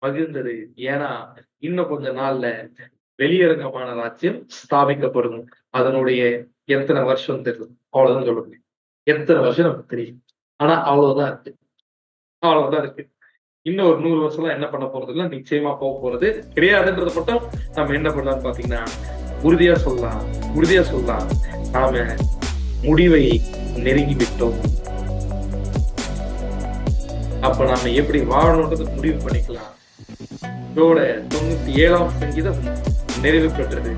மகிழ்ந்தது. ஏன்னா இன்னும் கொஞ்ச நாள்ல வெளியரங்கமான ராஜ்யம் ஸ்தாபிக்கப்படும். அதனுடைய எத்தனை வருஷம் தெரியும், அவ்வளவுதான் சொல்லுங்க. எத்தனை வருஷம் நமக்கு தெரியும். ஆனா அவ்வளவுதான் இருக்கு. இன்னும் ஒரு 100 வருஷம்லாம் என்ன பண்ண போறது இல்லை, நிச்சயமா போக போறது கிடையாதுன்றத மட்டும் நம்ம என்ன பண்ணலாம்னு பாத்தீங்கன்னா உறுதியா சொல்லலாம். நாம முடிவை நெருங்கி விட்டோம். அப்ப நாம எப்படி வாழணும்ன்றது முடிவு பண்ணிக்கலாம். இதோட 97ஆம் சங்கீதம் நிறைவு பெற்றது.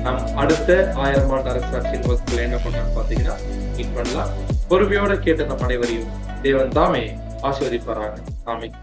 நாம் அடுத்த 1000 ஆண்டு அரசாட்சியின் வகுப்புல என்ன பண்ணலாம் பாத்தீங்கன்னா மீட் பண்ணலாம். பொறுமையோட கேட்ட நம் அனைவரையும் தேவன் தாமே ஆசீர்வதிப்பாராக. ஆமென்.